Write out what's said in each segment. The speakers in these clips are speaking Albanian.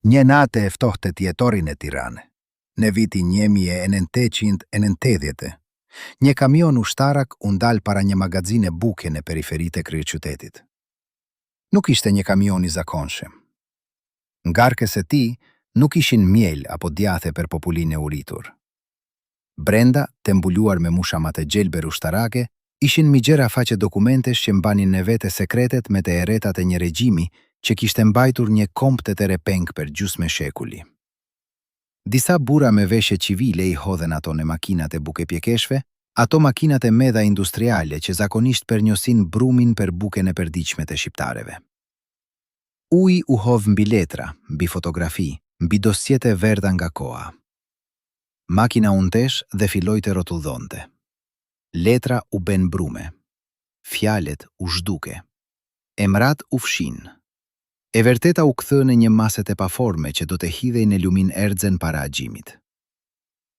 Një natë e ftohtë të jetorin e Tiranë, në vitin 1890, një kamion ushtarak u ndal para një magazine buke në periferitë e kryeqytetit. Nuk ishte një kamion i zakonshëm. Ngarkes e tij nuk ishin miel apo djathe për popullin e uritur. Brenda, të mbuluar me mushama të gjelbër ushtarake, ishin migjera faqe dokumentesh që mbanin në vete sekretet me të erretat e një regjimi që kishte mbajtur një komp të terepeng për gjysmë shekulli. Disa burra me veshje civile i hodhen ato në makinat e bukepjekeshve, ato makinat e medha industriale që zakonisht përnjosin brumin për buken e përditshme të shqiptareve. Uji u hodh mbi letra, mbi fotografi, mbi dosjete verda nga koha. Makina u ndesh dhe filloi të rrotullonte. Letra u bën brume. Fjalet u zhduke. Emrat u fshin. E vërteta u kthë në një maset e paforme që do të hidhej në lumin erxen para agjimit.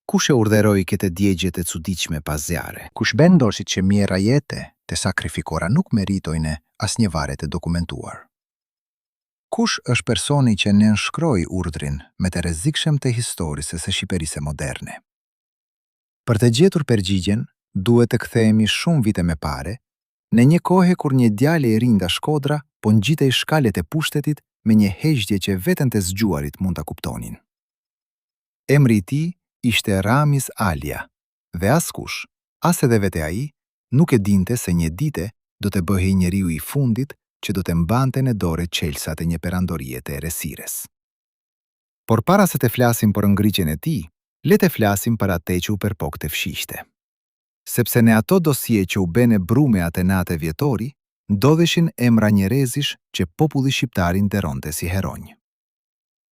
Kush e urdhëroi këtë djegje të çuditshme pas zjarre? Kush vendosi që mjera jete të sakrifikora nuk meritojnë asnjë varet të dokumentuar? Kush është personi që nënshkroi urdhrin me të rrezikshëm të historisë së Shqipërisë moderne? Për të gjetur përgjigjen, duhet të kthehemi shumë vite më parë, në një kohë kur një djalë i ri nga Shkodra po ngjitej shkalet e pushtetit me një heqje që vetëm të zgjuarit mund ta kuptonin. Emri i tij ishte Ramiz Alia, dhe askush, as edhe vetë ai, nuk e dinte se një ditë do të bëhej njeriu i fundit që do të mbante në dorë çelësat e një perandorie të errësirës. Por para se të flasim për ngritjen e tij, le të flasim për atë që u përpok të fshishte. Sepse në ato dosje që u bënë brume atë natë vjetori, ndodheshin emra njerëzish që populli shqiptar i nderonte si heronj.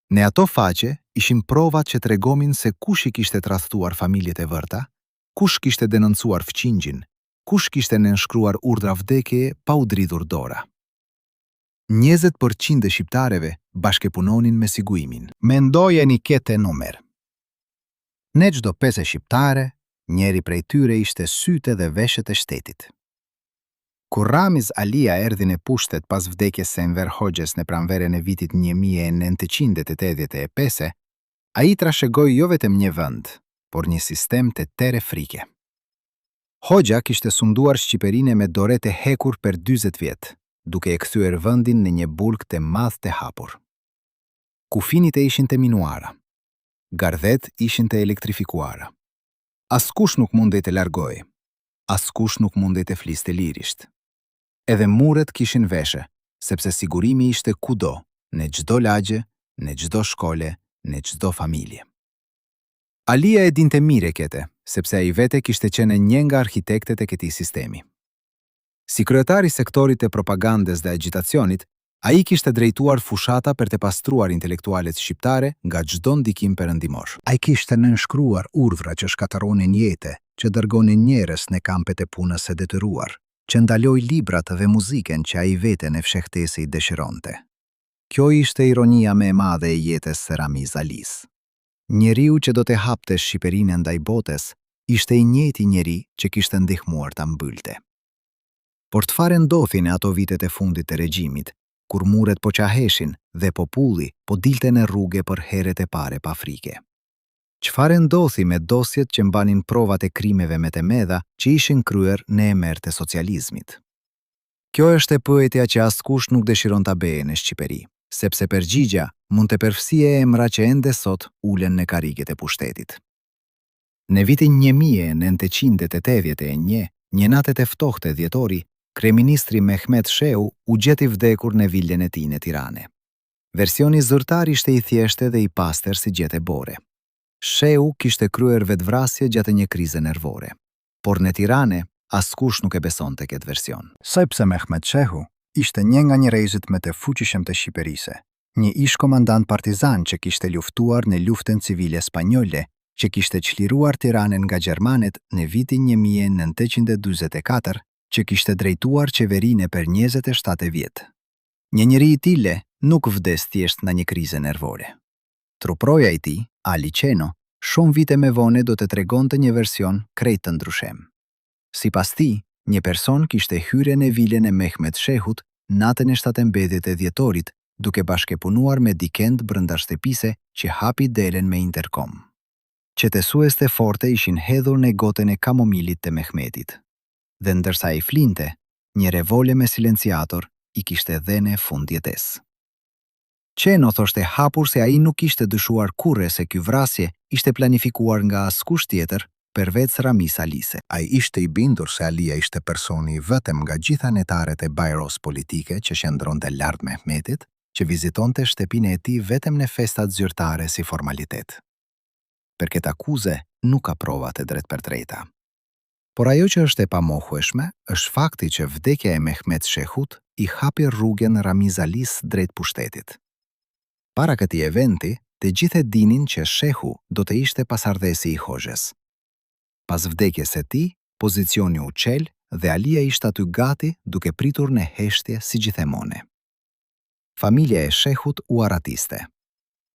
Në ato faqe ishin provat që tregonin se kush i kishte tradhtuar familjet e vërta, kush kishte denoncuar fqingjin, kush kishte nënshkruar urdhra vdekjeje pa u dridhur dora. 20% e shqiptarëve bashkëpunonin me siguimin. Mendojeni këtë numër. Në çdo 5 shqiptare, njeri prej tyre ishte sytë dhe veshët e shtetit. Kur Ramiz Alia erdhi në pushtet pas vdekjes së Enver Hoxhës në pranverën e vitit 1985, ai trashëgoi jo vetëm një vend, por një sistem të tërë frike. Hoxha kishte sunduar Shqipërinë me dorë të hekur për 40 vjet, duke e kthyer vendin në një burg të madh të hapur. Kufinit e ishin të minuara. Gardhet ishin të elektrifikuara. Askush nuk mundej të largohej. Askush nuk mundej të fliste lirisht. Edhe muret kishin veshe, sepse sigurimi ishte kudo, në çdo lagje, në çdo shkolle, në çdo familje. Alia e dinte mire këtë, sepse ai vete kishte qenë një nga arkitektet e këtij sistemi. Si kryetari i sektorit të propagandës dhe agitacionit, ai kishte drejtuar fushata për të pastruar intelektualet shqiptare nga çdo ndikim perëndimor. Ai kishte nënshkruar urdhra që shkatërronin jetë, që dërgonin njerëz në kampet e punës së detyruar, që ndaloi librat dhe muzikën që ai veten e fshehtësi i dëshironte. Kjo ishte ironia më e madhe e jetës së Ramiz Alis. Njeriu që do të hapte Shqipërinë ndaj botës, ishte i njëjti njeri që kishte ndihmuar ta mbylte. Por çfarë ndodhi në ato vitet e fundit të regjimit, kur muret po qaheshin dhe populli po dilte në rrugë për herët e pare pa frike? Çfarë ndodhi me dosjet që mbanin provat e krimeve me të mëdha që ishin kryer në emër të socializmit? Kjo është e pyetja që askush nuk dëshiron ta bëjë në Shqipëri, sepse përgjigja mund të përfshijë emra që ende sot ulen në karriget e pushtetit. Në vitin 1981, një natë të ftohtë dhjetori, kryeministri Mehmet Shehu u gjeti vdekur në vilën e tij në Tiranë. Versioni zyrtar ishte i thjeshtë dhe i pastër si gjetë bore. Shehu kishte kryer vetvrasje gjatë një krize nervore, por në Tiranë askush nuk e besonte këtë version. Sepse Mehmet Shehu ishte një nga njerëzit më të fuqishëm të Shqipërisë, një ish komandant partizan që kishte luftuar në luftën civile spanjolle, që kishte çliruar Tiranën nga gjermanët në vitin 1944, që kishte drejtuar qeverinë për 27 vjet. Një njeri i tillë nuk vdes thjesht nga një krize nervore. Truproja i tij, Ali Qeno, shumë vite më vonë do të tregonte një version krejt të ndryshëm. Sipas tij, një person kishte hyrë në vilën e Mehmet Shehut natën e 17 dhjetorit duke bashkëpunuar me dikend brenda shtëpisë që hapi delen me interkom. Qetesueste forte ishin hedhur në goten e kamomilit të Mehmetit, dhe ndërsa i flinte, një revole me silenciator i kishte dhënë fund jetesë. Qeno thoshte hapur se ai nuk ishte dyshuar kurrë se ky vrasje ishte planifikuar nga askush tjetër përveç Ramis Alise. Ai ishte i bindur se Alia ishte personi i vetëm nga gjitha netaret e bajros politike që qëndronte lart Mehmetit, që vizitonte shtëpinë e tij vetëm në festat zyrtare si formalitet. Për këtë akuzë nuk ka prova të drejtpërdrejta. Por ajo që është e pamohueshme është fakti që vdekja e Mehmet Shehut i hapi rrugën Ramiz Alis drejt pushtetit. Para këtij eventi, të gjithë e dinin që Shehu do të ishte pasardhësi i Hoxhës. Pas vdekjes së tij, pozicioni u çel dhe Alia ishte aty gati duke pritur në heshtje si gjithmonë. Familja e Shehut u arratiste.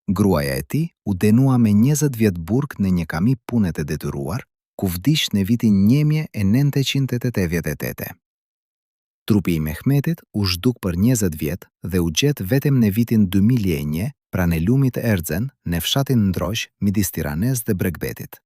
Gruaja e tij u dënua me 20 vjet burg në një kami pune të detyruar, ku vdiq në vitin 1988. Trupi i Mehmetit u zhduk për 20 vjet dhe u gjet vetëm në vitin 2001 pranë lumit Erzen në fshatin Ndroq midis Tiranës dhe Bregdetit.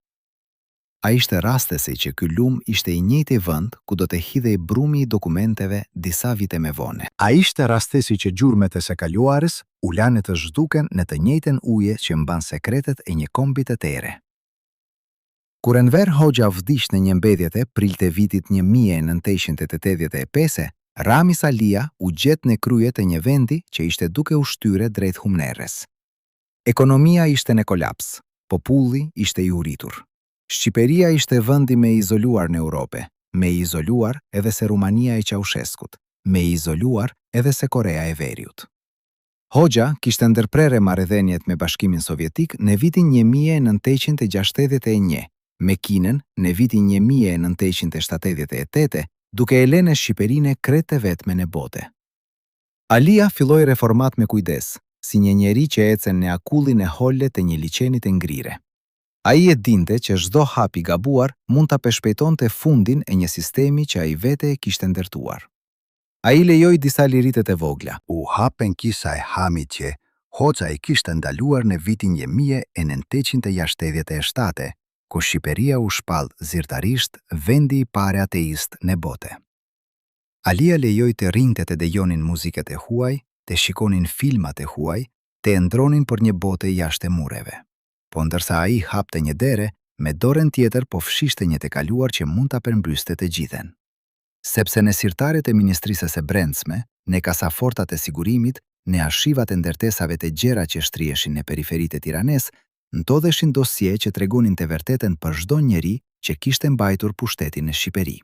A ishte rastesi që ky lum ishte i njëjti vend ku do të hidhej brumi i dokumenteve disa vite më vonë. A ishte rastesi që gjurmët e së kaluarës u lanë të zhduken në të njëjtën uje që mban sekretet e një kombi të tere. Kur Enver Hoxha vdiq në një mbledhje prill të vitit 1985, Ramis Alia u gjet në krye të një vendi që ishte duke u shtyre drejt humnerës. Ekonomia ishte në kolaps, populli ishte i uritur. Shqiperia ishte vendi më i izoluar në Europë, më i izoluar edhe se Rumania e Ceaușescut, më i izoluar edhe se Korea e Veriut. Hoxha kishte ndërprerë marrëdhëniet me Bashkimin Sovjetik në vitin 1961, me Kinën në vitin 1978, duke e lënë Shqipërinë krejt të vetme në botë. Alia filloi reformat me kujdes, si një njeri që ecën në akullin e holle të një liçeni të ngrirë. Ai e dinte që çdo hap i gabuar mund ta përshpejtonte fundin e një sistemi që ai vete e kishte ndërtuar. Ai lejoi disa liritë të vogla. U hapen kisa e Hamit që Hoxha i kishte ndaluar në vitin 1967, ku Shqipëria u shpall zyrtarisht vendi i parë ateist në botë. Alia lejoi të rinjtë të dëgjonin muzikët e huaj, të shikonin filmat e huaj, të ndronin për një botë jashtë mureve. Po ndërsa ai hapte një dere, me dorën tjetër po fshishte një të kaluar që mund ta përmbyste të gjithën. Sepse në sirtaret e Ministrisë së Brendshme, në kasafortat e sigurimit, në arshivat e ndërtesave të gjera që shtrieshin në periferitë e Tiranës, ndodheshin dosje që tregonin të vërtetën për çdo njeri që kishte mbajtur pushtetin në Shqipëri.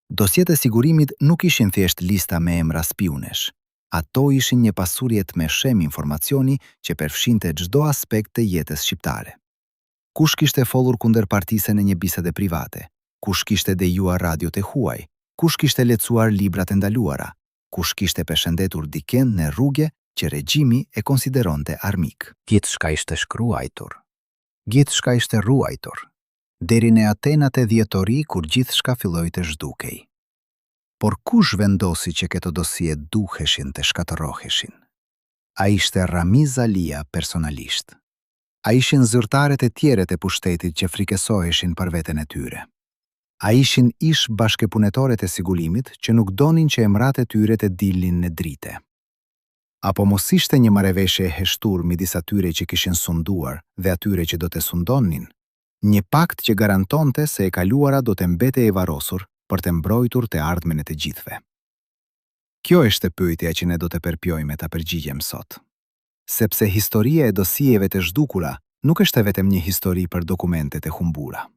Dosjet e sigurimit nuk ishin thjesht lista me emra spiunesh. Ato ishin një pasurje të mëshëm informacioni që përfshinte çdo aspekt të jetës shqiptare. Kush kishte folur kundër partisë në një bisede private, kush kishte dejuar radiot e huaj, kush kishte lexuar librat e ndaluara, kush kishte përshëndetur dikend në rrugë që regjimi e konsideronte armik. Gjithçka ishte shkruajtur. Gjithçka ishte ruajtur. Deri në Atenat e dhjetori kur gjithçka filloi të zhdukej. Por kush vendosi që këto dosje duheshin të shkatërroheshin? A ishte Ramiz Alia personalisht. A ishin zyrtarët e tjerët e pushtetit që frikesoheshin për veten e tyre. A ishin ish bashkëpunëtorët e sigurimit që nuk donin që emrat e tyre të dilnin në drite. Apo mos ishte një marrëveshje e heshtur midis atyre që kishin sunduar dhe atyre që do të sundonin, një pakt që garantonte se e kaluara do të mbete e varosur për të mbrojtur të ardhmen e të gjithëve. Kjo është pyetja që ne do të përpjojmë ta përgjigjem sot. Sepse historia e dosjeve të zhdukura nuk është vetëm një histori për dokumentet e humbura.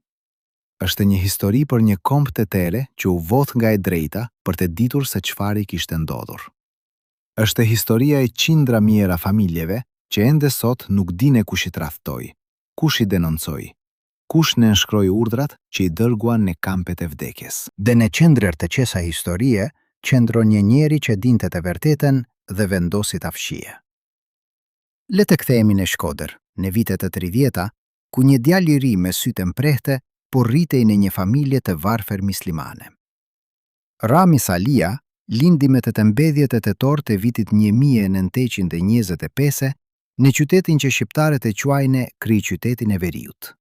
Është një histori për një komb të tere që u vodh nga e drejta për të ditur se çfarë kishte ndodhur. Është historia e qindra mijëra familjeve që ende sot nuk dinë kush i tradhtoi, kush i denoncoi, kush nënshkroi urdhrat që i dërguan në kampet e vdekjes. Dhe në qendër të kësaj historie qëndron një njeri që dinte të vërtetën dhe vendosi ta fshije. Le të kthehemi në Shkodër, në vitet e 30-ta, ku një djalë i ri me sytë mprehte po rritej në një familje të varfër muslimane. Ramis Alia lindi me 18 tetor të vitit 1925 në qytetin që shqiptarët e quajnë Kryeqytetin e Veriut.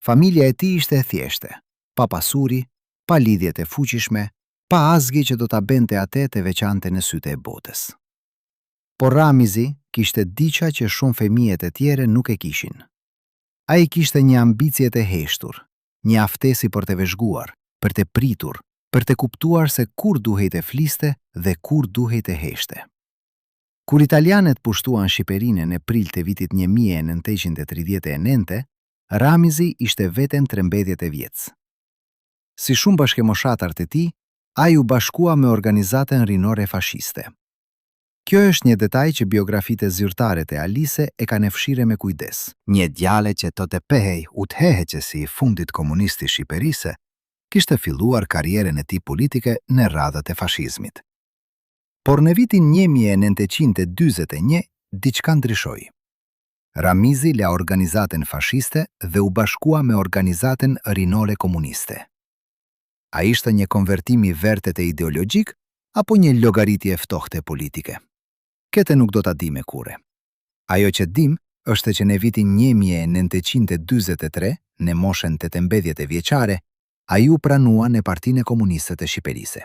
Familja e tij ishte e thjeshtë, pa pasuri, pa lidhjet e fuqishme, pa asgjë që do ta bente atë të veçante në sytë e botës. Por Ramizi kishte diçka që shumë fëmijët e tjerë nuk e kishin. Ai kishte një ambicje të heshtur, një aftësi për të vëzhguar, për të pritur, për të kuptuar se kur duhej të fliste dhe kur duhej të heshte. Kur italianët pushtuan Shqipërinë në prill të vitit 1939, Ramizi ishte vetëm 13 vjeç. Si shumë bashkëmoshatar të tij, ai u bashkua me organizatën rinore fashiste. Kjo është një detaj që biografitë e zyrtare të Alise e kanë fshirë me kujdes. Një djale që të të pehej u të heheqësi i fundit komunisti Shqipërisë, kishte filluar karrierën e tij politike në radhët e fashizmit. Por në vitin 1941, diçka ndryshoi. Ramizi la organizatën fashiste dhe u bashkua me organizatën rinore komuniste. A ishte një konvertim i vërtetë ideologjik apo një llogaritje e ftohtë politike? Këtë nuk do ta di me kure. Ajo që dim është që në vitin 1943, në moshën 18 vjeçare, ai u pranua në Partinë Komuniste të Shqipërisë.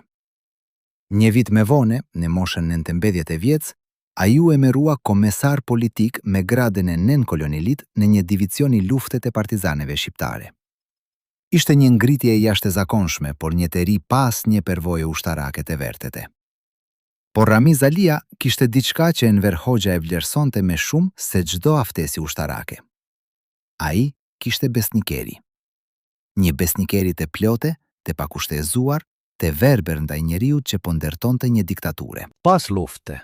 Një vit më vonë, në moshën 19 vjeç, ai u emërua komesar politik me gradën e nën kolonelit në një divicion i luftës e partizanëve shqiptare. Ishte një ngritje e jashtëzakonshme, por një të ri pas një përvoje ushtarake të vërtete. Por Ramiz Alia kishte diçka që Enver Hoxha e vlerësonte me shumë se çdo aftësi ushtarake. Ai kishte besnikeri. Një besnikeri të plotë, të pakushtezuar, të verbër ndaj njeriut që po ndërtonte një diktature. Pas lufte,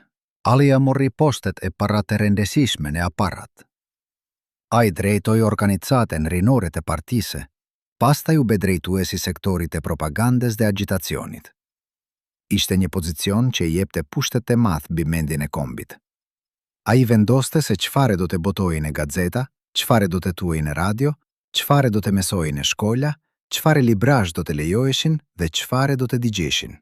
Alia morri postet e para të rëndësishme në aparat. Ai drejtoi organizatën rinore të partisë, pastaj u bë drejtuesi sektorit të propagandës dhe agitacionit. Ishte një pozicion që i jepte pushtet të madh mbi mendjen e kombit. Ai vendoste se çfarë do të botojë në gazeta, çfarë do të thuhej në radio, çfarë do të mësojë në shkolla, çfarë librazh do të lejoheshin dhe çfarë do të digjeshin.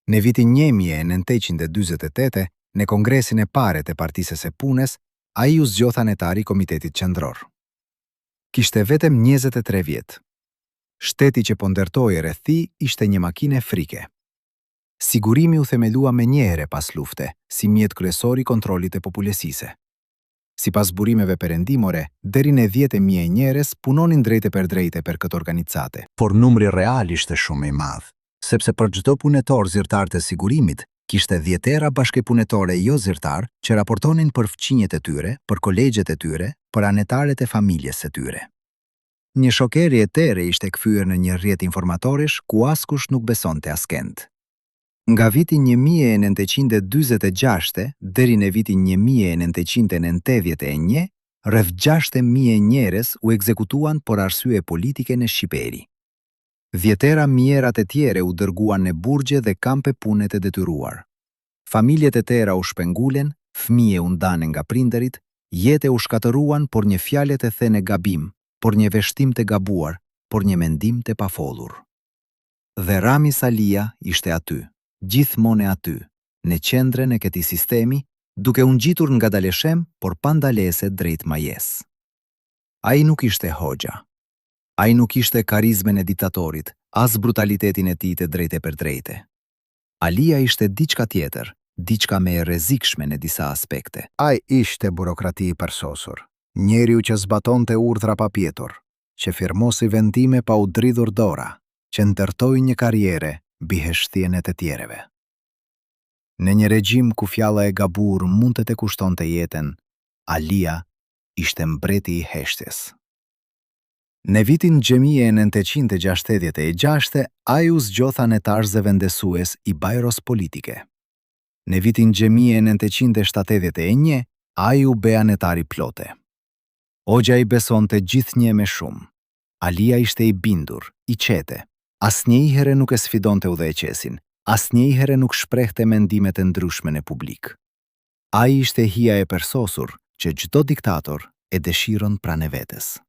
Në vitin 1948, në kongresin e parë të Partisë së Punës, ai u zgjodha anëtar i Komitetit Qendror. Kishte vetëm 23 vjet. Shteti që po ndërtoi rreth tij ishte një makinë frike. Sigurimi u themelua me njëherë pas lufte, si mjet kryesor i kontrollit të popullsisë. Sipas burimeve perëndimore, deri në 10.000 njerëz punonin drejtë për drejtë për këtë organizate. Por numri real ishte shumë i madh, sepse për çdo punëtor zyrtar të sigurimit, kishte 10 bashkëpunëtore jo zyrtar që raportonin për fqinjet e tyre, për kolegjet e tyre, për anëtarët e familjes së tyre. Një shokeri e tërë ishte kthyer në një rrjet informatorish ku askush nuk besonte askënd. Nga viti 1946 deri në vitin 1991, rreth 6.000 njerëz u ekzekutuan për arsye politike në Shqipëri. 10 mijërat e tjere u dërguan në burgje dhe kampe pune të detyruar. Familjet e tjera u shpengulen, fëmijë u ndanë nga prindërit, jetë u shkatëruan por një fjalë të thënë gabim, por një veshtim të gabuar, por një mendim të pafollur. Dhe Ramiz Alia ishte aty, gjithmonë aty, në qendrën e këtij sistemi, duke u ngjitur ngadalëshëm, por pa ndalesë drejt majes. Ai nuk ishte Hoxha. Ai nuk ishte karizmën e diktatorit, as brutalitetin e tij të drejtë për drejtë. Alia ishte diçka tjetër, diçka më e rrezikshme në disa aspekte. Ai ishte burokrati i përsosur, njeriu që zbatonte urdhra pa pjetur, që firmosi vendime pa u dridhur dora, që ndërtoi një karriere mbi heshtjen e të tjerëve. Në një regjim ku fjalla e gabur mund të kushtonte jetën, Alia ishte mbreti i heshtjes. Në vitin 1966, ai u zgjodha anëtar zëvendësues i bajros politike. Në vitin 1971, ai u bë anëtar i plotë. Hoxha i besonte gjithnjë me shumë. Alia ishte i bindur, i qete. Asnjëherë nuk e sfidonte udhëheqesin, asnjëherë nuk shprehte mendime të ndryshme në publik. Ai ishte hija e përsosur që çdo diktator e dëshiron pranë vetes.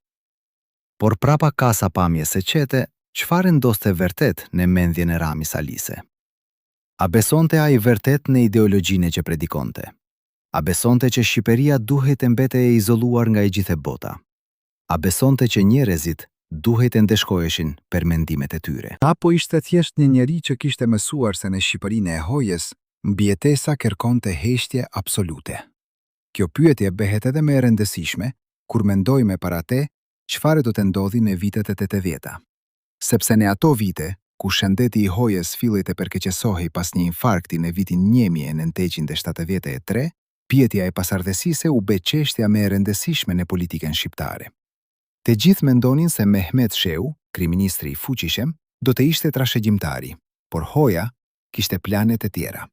Por prapa kasa pamjes së qete, çfarë ndoste vërtet në mendjen e Ramiz Alise? A besonte ai vërtet në ideologjinë që predikonte? A besonte që Shqipëria duhet të mbete e izoluar nga e gjithë bota? A besonte që njerëzit duhet të ndeshkoheshin për mendimet e tyre? Apo ishte thjesht një njeri që kishte mësuar se në Shqipërinë e hojës, mbijetesa kërkonte heshtje absolute? Kjo pyetje bëhet edhe më e rëndësishme kur mendojmë para te çfarë do të ndodhi në vitet e 80-ta. Sepse në ato vite, ku shëndeti i hojës filloi të përkeqësohej pas një infarkti në vitin 1973, pyetja e pasardhësisë u bë çështja më e rëndësishme në politikën shqiptare. Të gjithë mendonin se Mehmet Sheu, kryeministri i fuqishëm, do të ishte trashëgjimtari, por hoja kishte plane të tjera.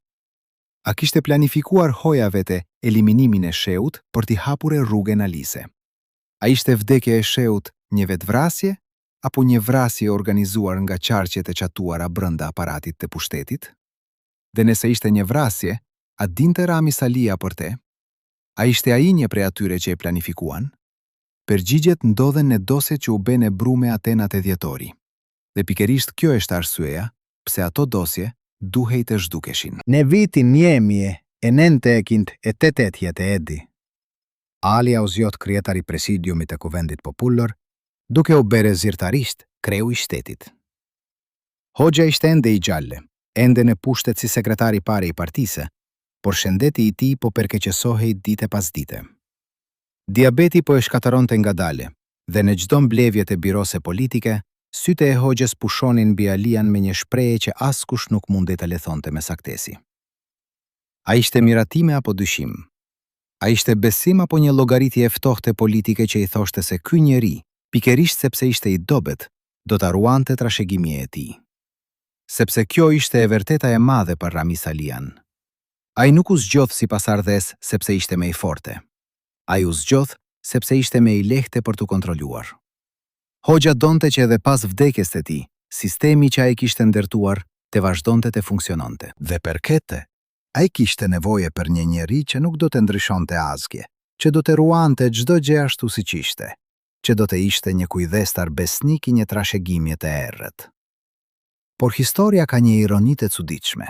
A kishte planifikuar hoja vetë eliminimin e Sheut për t'i hapur rrugën Alise? A ishte vdekja e Sheut një vetvrasje apo një vrasje organizuar nga qarqet e çatuara brenda aparatit të pushtetit? Dhe nëse ishte një vrasje, a dinte Rami Salia për te? A ishte ai një prej atyre që e planifikuan? Përgjigjet ndodhen në dosje që u bë në Brume Atenat e dhjetori. Dhe pikërisht kjo është arsyeja pse ato dosje duhej të zhdukeshin. Në vitin 1988 Alia u zgjot kryetari presidiumit të Kuvendit Popullor, duke u bërë zyrtarisht kreu i shtetit. Hoxha ishte ende i gjallë, ende në pushtet si sekretari pare i partisë, por shëndeti i tij po përkeqësohej dite pas dite. Diabeti po e shkatëronte ngadalë, dhe në çdo mbledhje të birose politike, sytë e hoxhës pushonin mbi Alian me një shprehje që askush nuk mundej ta lethonte me saktesi. A ishte miratime apo dyshim? A ishte besim apo një llogaritje e ftohtë politike që i thoshte se ky njeri, pikërisht sepse ishte i dobët, do ta ruante trashëgimia e tij? Sepse kjo ishte e vërteta e madhe për Rami Salian. Ai nuk u zgjodh si pasardhës sepse ishte më i fortë. Ai u zgjodh sepse ishte më i lehtë për t'u kontrolluar. Hoxha donte që edhe pas vdekjes së tij, sistemi që ai kishte ndërtuar të vazhdonte të funksiononte. Dhe për këtë, ai kishte nevojë për një njeri që nuk do të ndryshonte asgjë, që do të ruante çdo gjë ashtu siç ishte, që do të ishte një kujdestar besnik i një trashëgimie të errët. Por historia ka një ironi të çuditshme.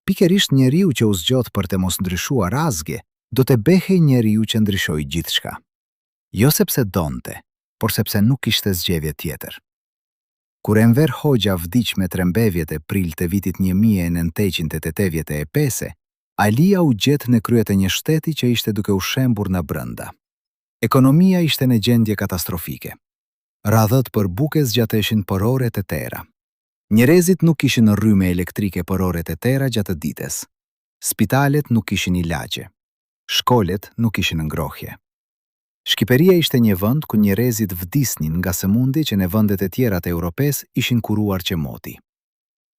Pikërisht njeriu që u zgjodh për të mos ndryshuar asgjë, do të behej njeriu që ndryshoi gjithçka. Jo sepse donte, por sepse nuk kishte zgjedhje tjetër. Kur Enver Hoxha vdiq me trembevjet e prill të vitit 1985, Alia u gjet në krye të një shteti që ishte duke u shembur nga brenda. Ekonomia ishte në gjendje katastrofike. Radhët për buke zgjateshin për ore të tëra. Njerëzit nuk kishin rrymë elektrike për ore të tëra gjatë ditës. Spitalet nuk kishin ilaqe. Shkollet nuk kishin ngrohje. Shqipëria ishte një vend ku njerëzit vdisnin nga sëmundje që në vendet e tjera të Europës ishin kuruar qemoti.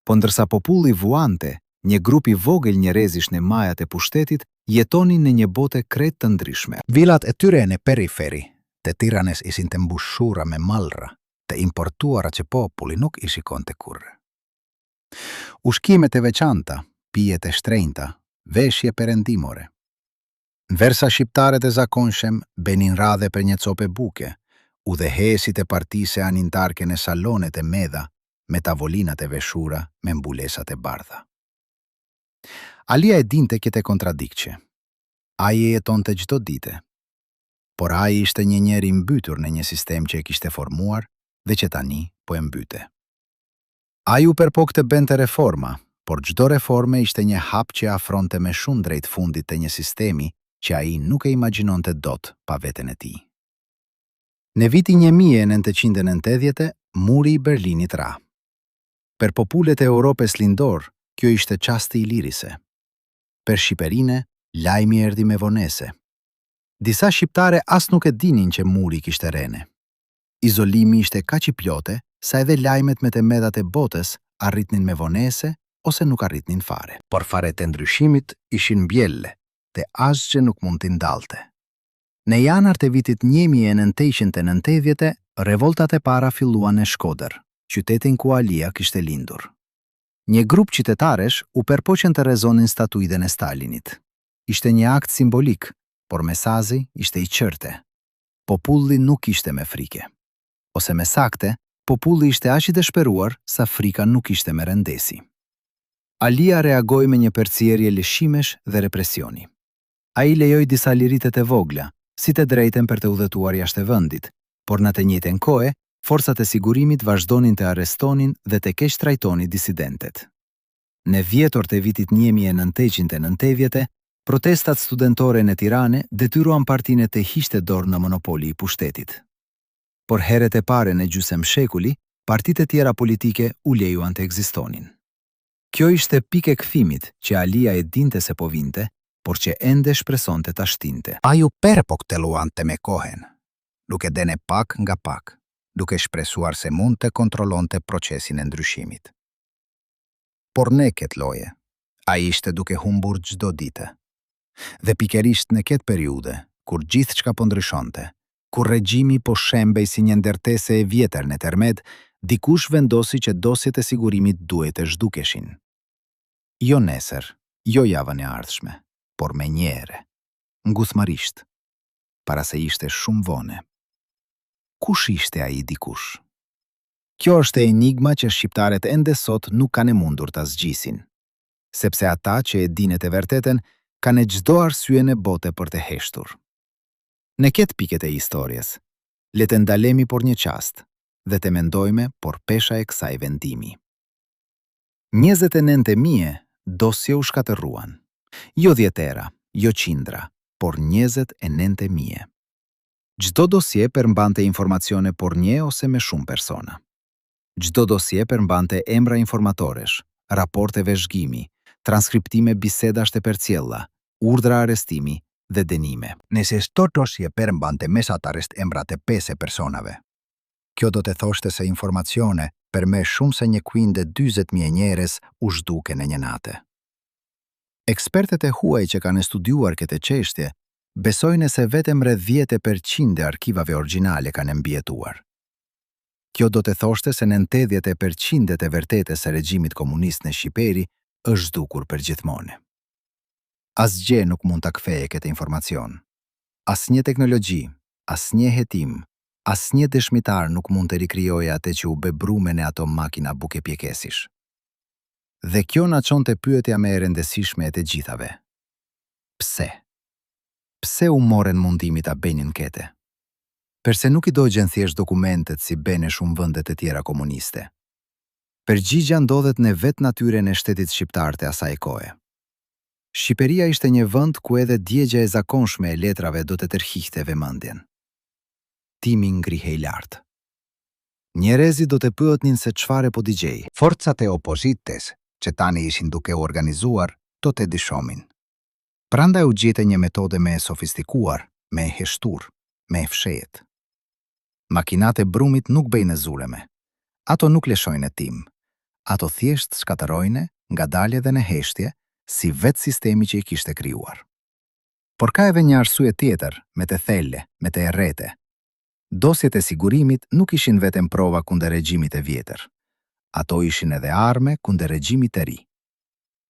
Po ndërsa populli vuante, një grup i vogël njerëzish në majat e pushtetit jetonin në një botë krejt të ndryshme. Vilat e tyre në periferi të Tiranës ishin të mbushura me mallra, të importuara që populli nuk i shikonte kurrë. Ushqimet e veçanta, pijet e shtrenjta, veshje perëndimore. Versa shqiptarët e zakonshëm benin radhe për një copë buke, udhëheqësit e partisë anin darke në salonet e mëdha me tavolinat e veshura me mbulesat e bardha. Alia e dinte këtë kontradiktje. Ai e jetonte çdo ditë. Por ai ishte një njeri mbytur në një sistem që e kishte formuar dhe që tani po e mbyte. Ai u përpok të bënte reforma, por çdo reforme ishte një hap që afronte me shumë drejt fundit të një sistemi që ai nuk e imagjinonte dot pa veten e tij. Në vitin 1990, muri i Berlinit ra. Për popullet e Europës lindor, kjo ishte çasti i lirise. Për Shqipërinë, lajmi erdhi me vonese. Disa shqiptare as nuk e dinin që muri kishte rene. Izolimi ishte kaq i plotë sa edhe lajmet me të mëdhat e botës arritnin me vonese ose nuk arritnin fare. Por faret e ndryshimit ishin mbjelle, dhe asgjë nuk mund t'i ndalte. Në janar të vitit 1990, revoltat e para filluan në Shkodër, qytetin ku Alia kishte lindur. Një grup qytetaresh u përpoqën të rrezonin statuidën e Stalinit. Ishte një akt simbolik, por mesazhi ishte i qartë. Populli nuk ishte me frike. Ose me sakte, populli ishte aq i dëshpëruar sa frika nuk ishte me rëndesi. Alia reagoi me një përcjellje lëshimesh dhe represioni. Ai lejoi disa liritet e vogla, si të drejtën për të udhëtuar jashtë vendit, por në të njëjtën kohë, forcat e sigurimit vazhdonin të arrestonin dhe të keq trajtonin disidentet. Në vjetor të vitit 1990, protestat studentore në Tirane detyruan partinë të hiqte dorë në monopoli i pushtetit. Por herët e pare në gjysmë shekulli, partitë e tjera politike u lejuan të ekzistonin. Kjo ishte pikë e kthimit që Alia e dinte se po vinte, por që ende shpresonte ta shtinte. Aju perpokteluante me kohen, duke dene pak nga pak, duke shpresuar se mund të kontrollonte procesin e ndryshimit. Por ne këtë loje, a ishte duke humbur çdo ditë. Dhe pikërisht në këtë periudhë, kur gjithçka po ndryshonte, kur regjimi po shembej si një ndërtese e vjetër në tërmet, dikush vendosi që dosjet e sigurimit duhet të zhdukeshin. Jo nesër, jo javën e ardhshme, por me njëre, ngusmarisht, para se ishte shumë vone. Kush ishte ai dikush? Kjo është enigma që shqiptarët ende sot nuk kanë mundur ta zgjisin, sepse ata që e dinë të vërtetën kanë çdo arsye në botë për të heshtur. Në këtë pikët e historisë, le të ndalemi por një çast dhe të mendojmë por pesha e kësaj vendimi. 29.000 dosje u shkatërruan. Jo dhjetëra, jo qindra, por 29.000. Çdo dosje përmbante informacione por një ose me shumë persona. Çdo dosje përmbante emra informatoresh, raporte vëzhgimi, transkriptime bisedash të përcjella, urdhra arrestimi dhe dënime. Nëse çdo dosje përmbante mesatarisht emrat e 5 personave, kjo do të thoshte se informacione për me shumë se 140.000 njerëz u zhduke në një natë. Ekspertët e huaj që kanë studiuar këtë çështje besojnë se vetëm rreth 10% e arkivave origjinale kanë mbijetuar. Kjo do të thoshte se në 80% e vërtetës së regjimit komunist në Shqipëri është zhdukur përgjithmonë. Asgjë nuk mund ta kthejë këtë informacion. Asnjë teknologji, asnjë hetim, asnjë dëshmitar nuk mund të rikrijojë atë që u bë brume në ato makina buke pjekesish. Dhe kjo na çonte pyetja më e rëndësishme e të gjithave. Pse? Pse u morën mundimi ta bënin këtë? Përse nuk i dogjen thjesht dokumentet si bën në shumë vende të tjera komuniste? Përgjigjja ndodhet në vetë natyrën e shtetit shqiptar të asaj kohe. Shqipëria ishte një vend ku edhe djegja e zakonshme e letrave do të tërhiqte vëmendjen. Timi ngrihej lart. Njerëzit do të pyetnin se çfarë po dëgjej. Forcat e opozites, që tani ishin duke u organizuar, do të dishomin. Prandaj u gjete një metode më e sofistikuar, më e heshtur, më e fshehtë. Makinat e brumit nuk bëjnë zuleme. Ato nuk lëshojnë tim. Ato thjesht shkatërrojnë, ngadalë dhe në heshtje, si vetë sistemi që i kishte krijuar. Por ka edhe një arsye tjetër, me të thellë, me të errëte. Dosjet e sigurimit nuk ishin vetëm prova kundër regjimit e vjetër. Ato ishin edhe arme kundër regjimit të ri.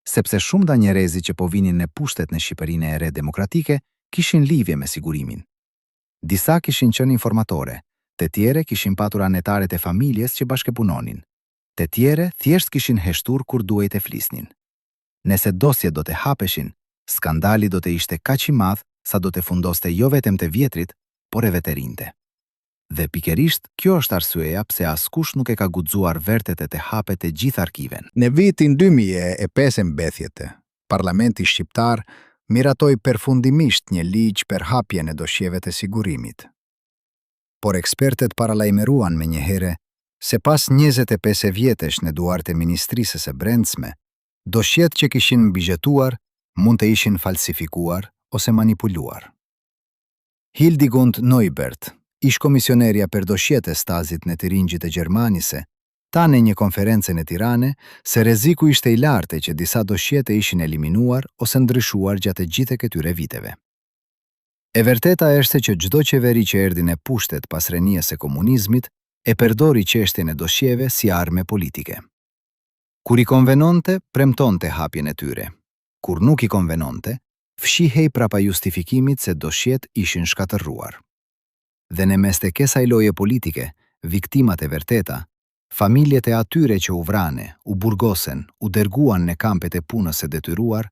Sepse shumë da njerëzi që po vinin në pushtet në Shqipërinë e re demokratike, kishin lidhje me sigurimin. Disa kishin qenë informatore, të tjere kishin patur anëtarët e familjes që bashkëpunonin. Të tjere thjesht kishin heshtur kur duhej të flisnin. Nëse dosjet do të hapeshin, skandali do të ishte kaq i madh sa do të fundoste jo vetëm të vjetrit, por edhe të rinjtë. Dhe pikërisht, kjo është arsyeja pse askush nuk e ka guxuar vërtet të hapet të gjithë arkiven. Në vitin 2015, Parlamenti Shqiptar miratoi përfundimisht një ligj për hapjen e dosjeve të sigurimit. Por ekspertët paralajmëruan me njëherë se pas 25 vjetësh në duart e Ministrisë së Brendshme, dosjet që kishin mbigjetuar mund të ishin falsifikuar ose manipuluar. Hildegund Neubert, ish komisionerja për dosjet e Stazit në të ringjit e Gjermanise, ta në një konferencë në Tirane se rreziku ishte i lartë që disa dosjete ishin eliminuar ose ndryshuar gjatë gjithë këtyre viteve. E vërteta është që çdo qeveri që erdhi në pushtet pas rënies së komunizmit e përdori çështjen e dosjeve si armë politike. Kur i konvenonte, premtonte hapjen e tyre. Kur nuk i konvenonte, fshihej prapa justifikimit se dosjet ishin shkatërruar. Dhe në mes të kësaj loje politike, viktimat e vërteta, Familjet e atyre që u vrane, u burgosen, u dërguan në kampet e punës së detyruar,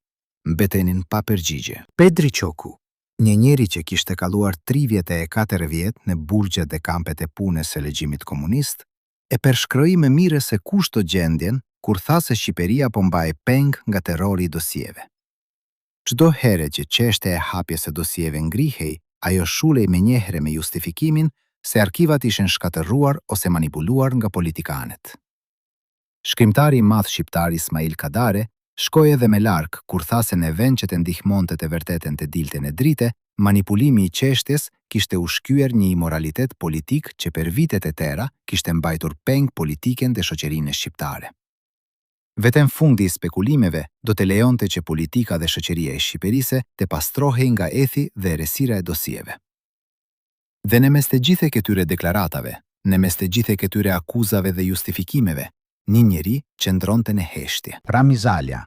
mbetenin pa përgjigje. Pedri Qoku, një njeri që kishte kaluar 34 vjet në burgjet dhe kampet e punës së regjimit komunist, e përshkroi më mire se kushto gjendjen kur tha se Shqipëria po mbahej peng nga terrori i dosjeve. Çdo herë që çështja e hapjes së dosjeve ngrihej, ajo shulej menjëherë me justifikimin se arkivat ishin shkatërruar ose manipuluar nga politikanët. Shkrimtari i madh shqiptar Ismail Kadare shkoi edhe më larg kur tha se në vend që të ndihmonte të vërtetën të dilte në drite, manipulimi i çështjes kishte ushqyer një imoralitet politik që për vitet e tëra kishte mbajtur peng politiken dhe shoqërinë shqiptare. Vetëm fundi i spekulimeve do të lejonte që politika dhe shoqëria e Shqipërisë të pastrohej nga ethi dhe errësira e dosjeve. Dhe në mes të gjithë këtyre deklaratave, në mes të gjithë këtyre akuzave dhe justifikimeve, një njeri qëndronte në heshtje. Ramiz Alia,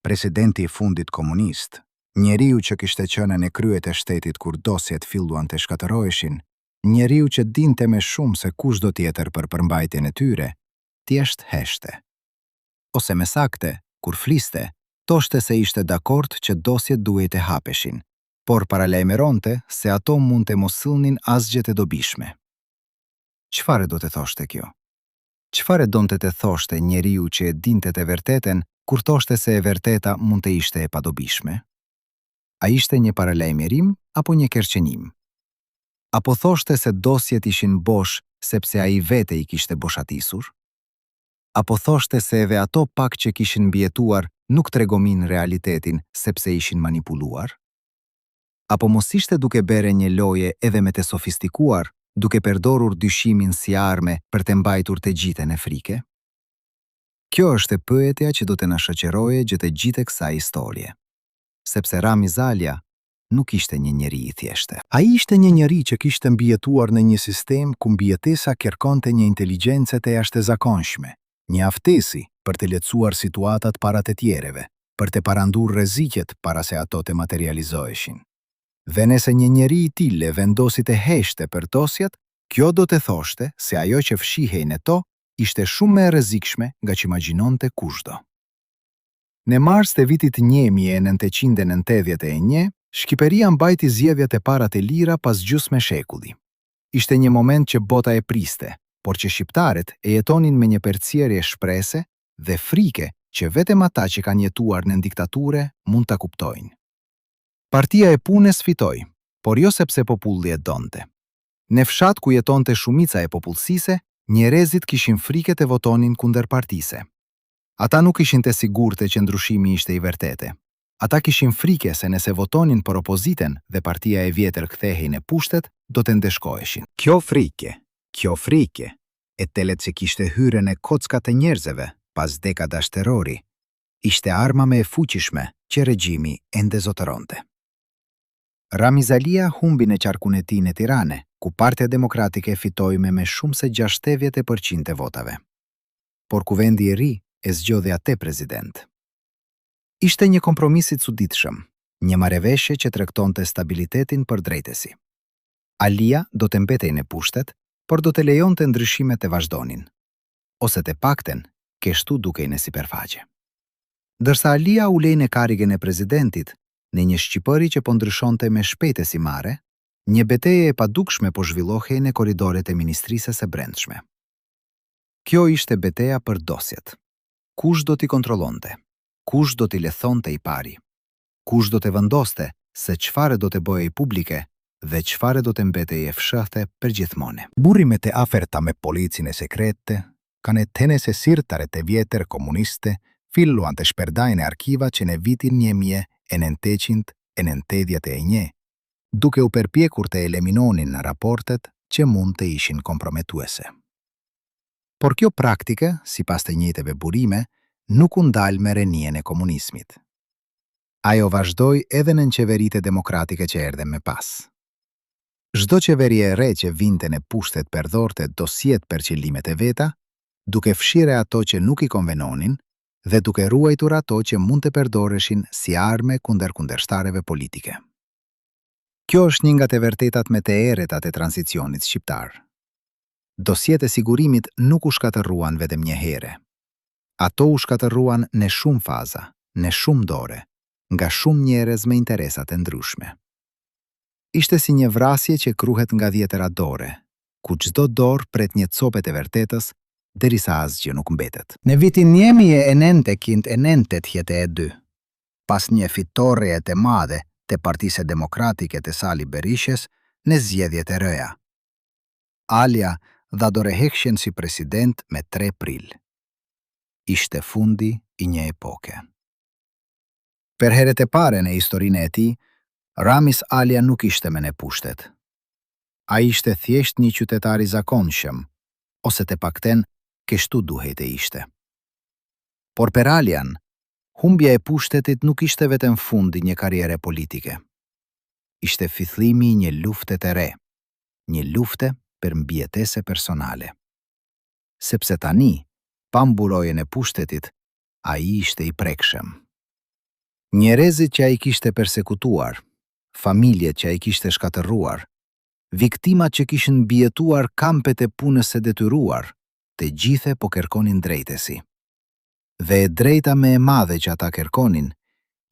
presidenti i fundit komunist, njeriu që kishte qenë në kryet e shtetit kur dosjet filluan të shkatëroheshin, njeriu që dinte më shumë se kushdo tjetër për përmbajtjen e tyre, thjesht heshte. Ose me sakte, kur fliste, thoshte se ishte dakord që dosjet duhej të hapeshin, por paralajmëronte se ato mund të mos sillnin asgjë të dobishme. Çfarë do të thoshte kjo? Çfarë donte të thoshte njeriu që e dinte të vërtetën kur thoshte se e vërteta mund të ishte e padobishme? A ishte një paralajmërim apo një kërcënim? Apo thoshte se dosjet ishin bosh sepse ai vete i kishte boshatisur? Apo thoshte se edhe ato pak që kishin mbijetuar nuk tregonin realitetin sepse ishin manipuluar? Apo mos ishte duke bere një loje edhe me të sofistikuar, duke përdorur dyshimin si arme për të mbajtur të gjithë në frike? Kjo është pyetja që do të na shoqërojë gjatë gjithë kësaj historie. Sepse Ramiz Alia nuk ishte një njeri i thjeshtë. Ai ishte një njeri që kishte mbijetuar në një sistem ku mbijetesa kërkonte një inteligjencë të jashtëzakonshme, një aftësi për të lehtësuar situatat para të tjerëve, për të parandur rreziqet para se ato të materializoheshin. Dhe nëse një njeri i tillë vendosi të heshte për dosjet, kjo do të thoshte se ajo që fshihej në to ishte shumë më e rrezikshme nga që imagjinonte kushdo. Në mars të vitit 1991, Shqipëria mbajti zgjedhjet e para të lira pas gjysmë shekulli. Ishte një moment që bota e priste, por që shqiptarët e jetonin me një përcjellje shprese dhe frike që vetëm ata që kanë jetuar në diktature mund ta kuptojnë. Partia e punës fitoi, por jo sepse populli e donte. Në fshat ku jetonte shumica e popullsisë, njerëzit kishin frikë të votonin kundër partisë. Ata nuk ishin të sigurtë që ndryshimi ishte i vërtetë. Ata kishin frikë se nëse votonin për opozitën dhe partia e vjetër kthehej në pushtet, do të ndeshkoheshin. Kjo frike, e telet se kishte hyrë në kockat e njerëzve pas dekadash terrori, ishte arma më e fuqishme që regjimi ende zotëronte. Ramiz Alia humbi në qarkun e tij në Tiranë, ku Partia Demokratike fitoi me më shumë se 60% të votave. Por kuvendi i ri e zgjodhi atë president. Ishte një kompromis i çuditshëm, një marrëveshje që tregtonte stabilitetin për drejtësi. Alia do të mbetej në pushtet, por do të lejonte ndryshimet të vazhdonin, ose të paktën kështu dukej në sipërfaqe. Ndërsa Alia u lej në karrigen e presidentit, në një Shqipëri që po ndryshonte me shpejtësi si mare, një betejë e padukshme po zhvillohej në korridoret e Ministrisë së Brendshme. Kjo ishte betejë për dosjet. Kush do t'i kontrollonte? Kush do t'i lethonte i pari? Kush do të vendoste se çfarë do të bëhej publike dhe çfarë do të mbetej e fshehte përgjithmonë? Burrimet e aferta me policinë sekrete, kanë tene se sirtaret e vjetër komuniste filluan të shperdajnë arkiva që në vitin 1991, duke u përpjekur të eliminonin raportet që mund të ishin komprometuese. Por kjo praktike, sipas të njëjtave burime, nuk u ndal me rënien e komunizmit. Ajo vazhdoi edhe në qeveritë demokratike që erdhen më pas. Çdo qeveri e re që vinte në pushtet përdorte dosjet për qëllimet e veta, duke fshirë ato që nuk i konvenonin dhe duke ruajtur ato që mund të përdoreshin si arme kundër kundërshtarëve politike. Kjo është një nga të vërtetat më të errëta të tranzicionit shqiptar. Dosjet e sigurimit nuk u shkatërruan vetëm një here. Ato u shkatërruan në shumë faza, në shumë dore, nga shumë njerëz me interesat e ndryshme. Ishte si një vrasje që kruhet nga 10 dore, ku çdo dorë pret një copet e vërtetës, derisa asgjë nuk mbetet. Në vitin 1992, pas një fitoreje të madhe të Partisë Demokratike të Sali Berishës në zgjedhjet e reja, Alia dha dorëheqjen si president me 3 prill. Ishte fundi i një epoke. Për herët e pare në historinë e tij, Ramis Alia nuk ishte me në pushtet. Ai ishte thjesht një qytetar i zakonshëm, ose të paktën kështu duhej të ishte. Por për Alian, humbja e pushtetit nuk ishte vetëm fundi një karriere politike. Ishte fillimi i një lufte të re, një lufte për mbijetese personale. Sepse tani, pa mburojën e pushtetit, ai ishte i prekshëm. Njerëzit që ai kishte persekutuar, familjet që ai kishte shkatërruar, viktimat që kishin mbijetuar kampet e punës së detyruar, të gjithë po kërkonin drejtësi. Dhe e drejta më e madhe që ata kërkonin,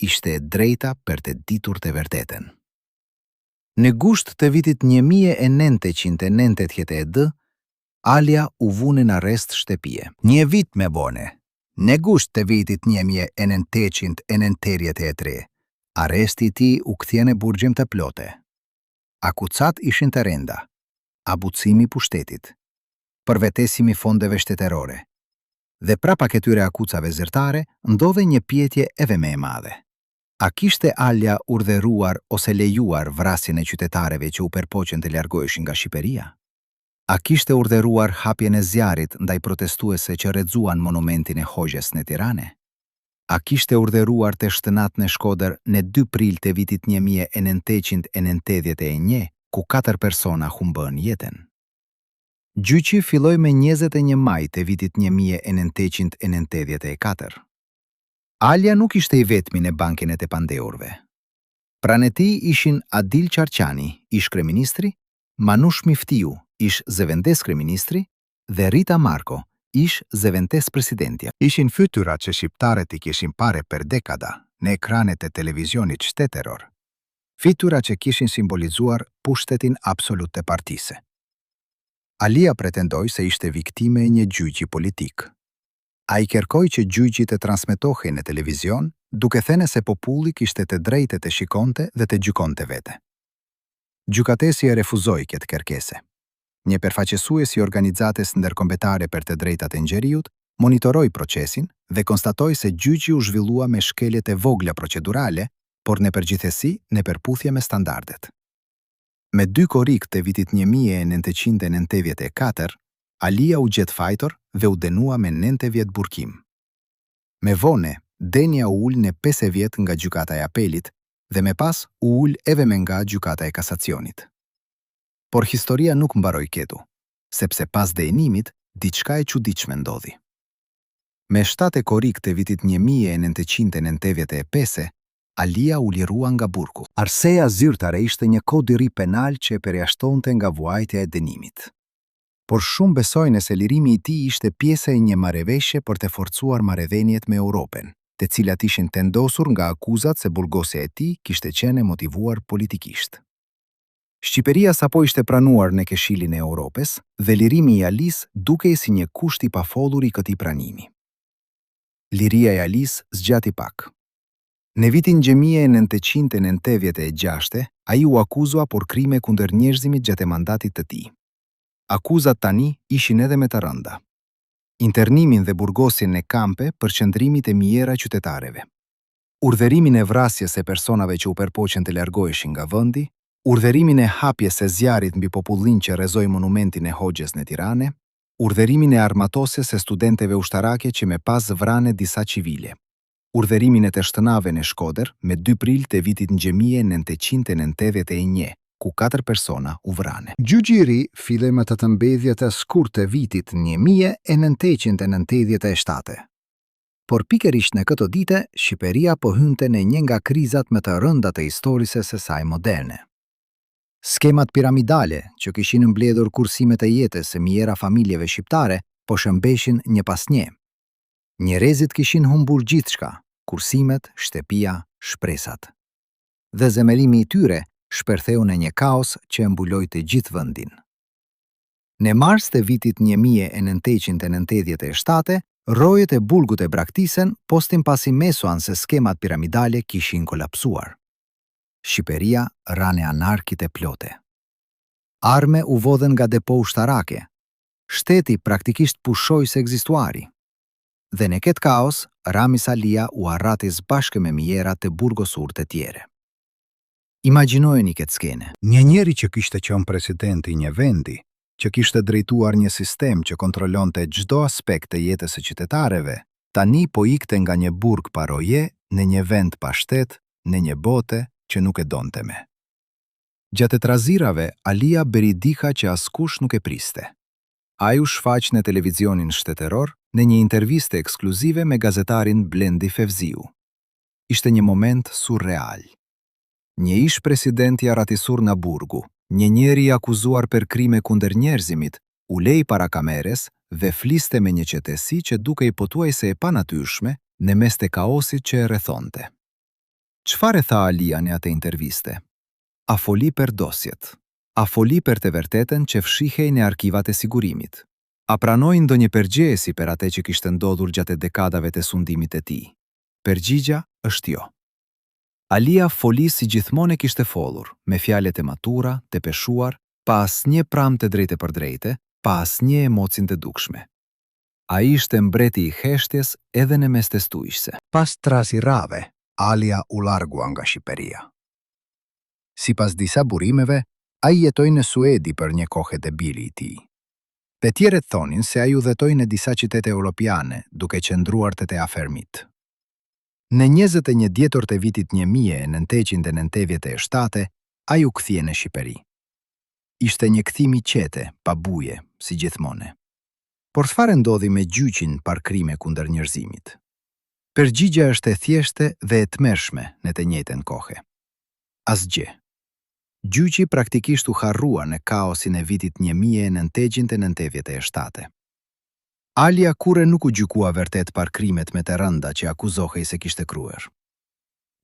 ishte e drejta për të ditur të vërtetën. Në gusht të vitit 1992, Alia u vune në arrest shtëpie. Një vit me bone. Në gusht të vitit 1993, arresti i tij u kthye në burgjim të plotë. Akucat ishin të rënda, abucimi i pushtetit, përvetesimi fondeve shtetërore. Dhe prapa këtyre akucave zyrtare ndodhe një pyetje edhe më e madhe. A kishte Alia urdhëruar ose lejuar vrasjen e qytetarëve që u përpoqen të largoheshin nga Shqipëria? A kishte urdhëruar hapjen e zjarrit ndaj protestuesve që rrexuan monumentin e Hoxhës në Tiranë? A kishte urdhëruar të shtënat në Shkodër në 2 prill të vitit 1991, ku 4 persona humbën jetën? Gjyqi filloi me 21 maj të vitit 1994. Alia nuk ishte i vetmi në bankën e të pandeurve. Pranë tij ishin Adil Qarqani, ish kryeministri, Manush Miftiu, ish zëvendës kryeministri, dhe Rita Marko, ish zëvendës presidentja. Ishin fytyrat që shqiptarët i kishin parë për dekada në ekranet e televizionit shtetëror. Fytyrat që kishin simbolizuar pushtetin absolut të partisë. Alia pretendoi se ishte viktime e një gjyqi politik. Ai kërkoi që gjyqi të transmetohej në televizion, duke thënë se populli kishte të drejtë të shikonte dhe të gjykonte vete. Gjykatesi e refuzoi këtë kërkesë. Një përfaqësues i organizatës ndërkombëtare për të drejtat e njeriut monitoroi procesin dhe konstatoi se gjyqi u zhvillua me shkelje të vogla procedurale, por në përgjithësi në përputhje me standardet. Me 2 korrik të vitit 1994, Alia u gjet fajtor dhe u dënua me 9 vjet burkim. Me vonë, dënia u ul në 5 vjet nga gjykata e apelit dhe me pas u ul edhe me nga gjykata e kasacionit. Por historia nuk mbaroi këtu, sepse pas dënimit, diçka e çuditshme ndodhi. Me 7 korrik të vitit 1995, Alia u lirua nga burgu. Arseja zyrtare ishte një kod i ri penal që përjashtonte nga vuajtja e dënimit. Por shumë besojnë se lirimi i tij ishte pjesë e një marrëveshje për të forcuar marrëdhëniet me Europën, të cilat ishin tendosur nga akuzat se burgosja e tij kishte qenë motivuar politikisht. Shqipëria sapo ishte pranuar në Këshillin e Europës dhe lirimi i Alisë dukej si një kusht i pafollur i këtij pranimi. Liria e Alisë zgjati pak. Në vitin 1996, ai u akuzua për krime kundër njerëzimit gjatë mandatit të tij. Akuzat tani ishin edhe me të rënda. Internimin dhe burgosjen në kampe për qëndrimit e mijëra qytetarëve. Urdhërimin e vrasjes së personave që u përpoqen të largoheshin nga vendi, urdhërimin e hapjes së zjarrit mbi popullin që rrezoi monumentin e Hoxhës në Tiranë, urdhërimin e armatosjes së studentëve ushtarake që me pas vranë disa civile. Urdhërimin e të shtënave në Shkodër me 2 prill të vitit 1991, ku 4 persona u vranë. Gjyqi i ri filloi me të mbledhjet e shkurtë të vitit 1997. Por pikërisht në këtë ditë, Shqipëria po hynte në një nga krizat më të rënda të historisë së saj moderne. Skemat piramidale që kishin mbledhur kursimet e jetës së mijëra familjeve shqiptare po shëmbeshin një pas një. Njerëzit kishin humbur gjithçka, kursimet, shtëpia, shpresat. Dhe zemërimi i tyre shpërtheu në një kaos që e mbuloi të gjithë vendin. Në mars të vitit 1997, rojet e burgut e braktisën postin pasi mesuan se skemat piramidale kishin kolapsuar. Shqipëria rane anarkit e plote. Arme u vodhen nga depo ushtarake. Shteti praktikisht pushoi se ekzistuari. Dhe në këtë kaos, Rami Salia u arratis bashkë me mijerat të burgosur të tjere. Imagjinojeni këtë skene. Një njeri që kishte qenë presidenti i një vendi, që kishte drejtuar një sistem që kontrollonte çdo aspekt të jetës së qytetarëve, tani po ikte nga një burg pa roje në një vend pa shtet, në një bote që nuk e donte me. Gjatë trazirave, Alia bëri diçka që askush nuk e priste. Ai u shfaq në televizionin shtetëror në një intervistë ekskluzive me gazetarin Blendi Fevziu. Ishte një moment surreal. Një ish president i arratisur në burgu, një njeri i akuzuar për krime kundër njerëzimit, u lej para kameres dhe fliste me një qetësi që dukej pothuajse e panatyshme në mes të kaosit që e rrethonte. Çfarë tha Alia në atë interviste? A foli për dosjet? A foli për të vërtetën që fshihej në arkivat e sigurimit? A pranoi ndonjë përgjegjësi për atë që kishte ndodhur gjatë dekadave të sundimit të tij? Përgjigja është jo. Alia foli si gjithmonë e kishte folur, me fjalë të matura, të peshuar, pa asnjë pram të drejtë për drejtë, pa asnjë emocin të dukshme. Ai ishte mbreti i heshtjes edhe në mes të stujshse. Pas trazirave, Alia u largua nga Shqipëria. Sipas disa burimeve, ai jetoi në Suedi për një kohë të biri i tij. Të tjerët thonin se ai udhëtoi në disa qytete europiane, duke qëndruar te afermit. Në 21 dhjetor të vitit 1997, ai u kthye në Shqipëri. Ishte një kthim i qete, pa buje, si gjithmonë. Por çfarë ndodhi me gjyqin par krime kundër njerëzimit? Përgjigja është e thjeshtë dhe e tmerrshme në të njëjtën kohë. Asgjë. Gjyqi praktikisht u harrua në kaosin e vitit 1997. Alia kurrë nuk u gjykua vërtet par krimet me të rënda që akuzohej se kishte kryer.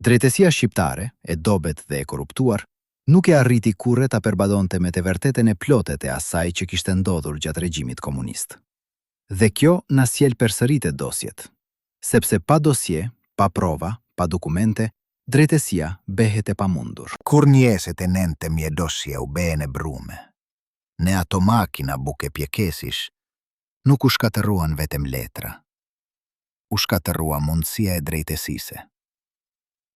Drejtësia shqiptare, e dobet dhe e korruptuar, nuk e arriti kurrë ta përballonte me të vërtetën e plotet e asaj që kishte ndodhur gjatë regjimit komunist. Dhe kjo na sjell përsëri te dosjet, sepse pa dosje, pa prova, pa dokumente, drejtësia bëhet e pamundur. Kur njëse të nente mjedosje u bene brume, në ato makina buke pjekesish, nuk u shkatëruan vetëm letra. U shkatërua mundësia e drejtësisë.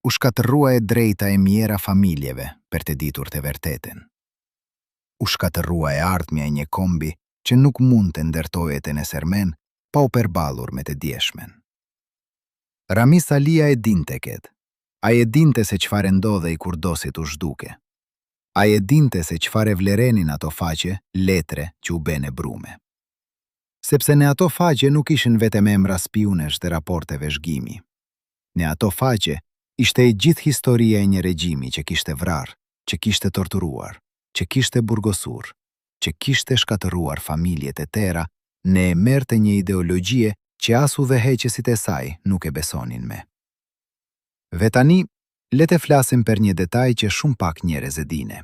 U shkatërua e drejta e mijëra familjeve për të ditur të vërtetën. U shkatërua e ardhmja e një kombi që nuk mund të ndërtohet në sermen pa u përballur me të djeshmen. Rami Salia e dinte këtë. Ai e dinte se çfarë ndodhej kur dosit u zhduke. Ai e dinte se çfarë vlerenin ato faqe, letre që u bene brume. Sepse në ato faqe nuk ishin vetëm emra spionesh të raporteve zhgimi. Në ato faqe ishte e gjithë historia e një regjimi që kishte vrarë, që kishte torturuar, që kishte burgosur, që kishte shkatëruar familjet e tëra në emër të një ideologjie që as udhëheqësit e saj nuk e besonin me. Vetani, le të flasim për një detaj që shumë pak njerëz e dine.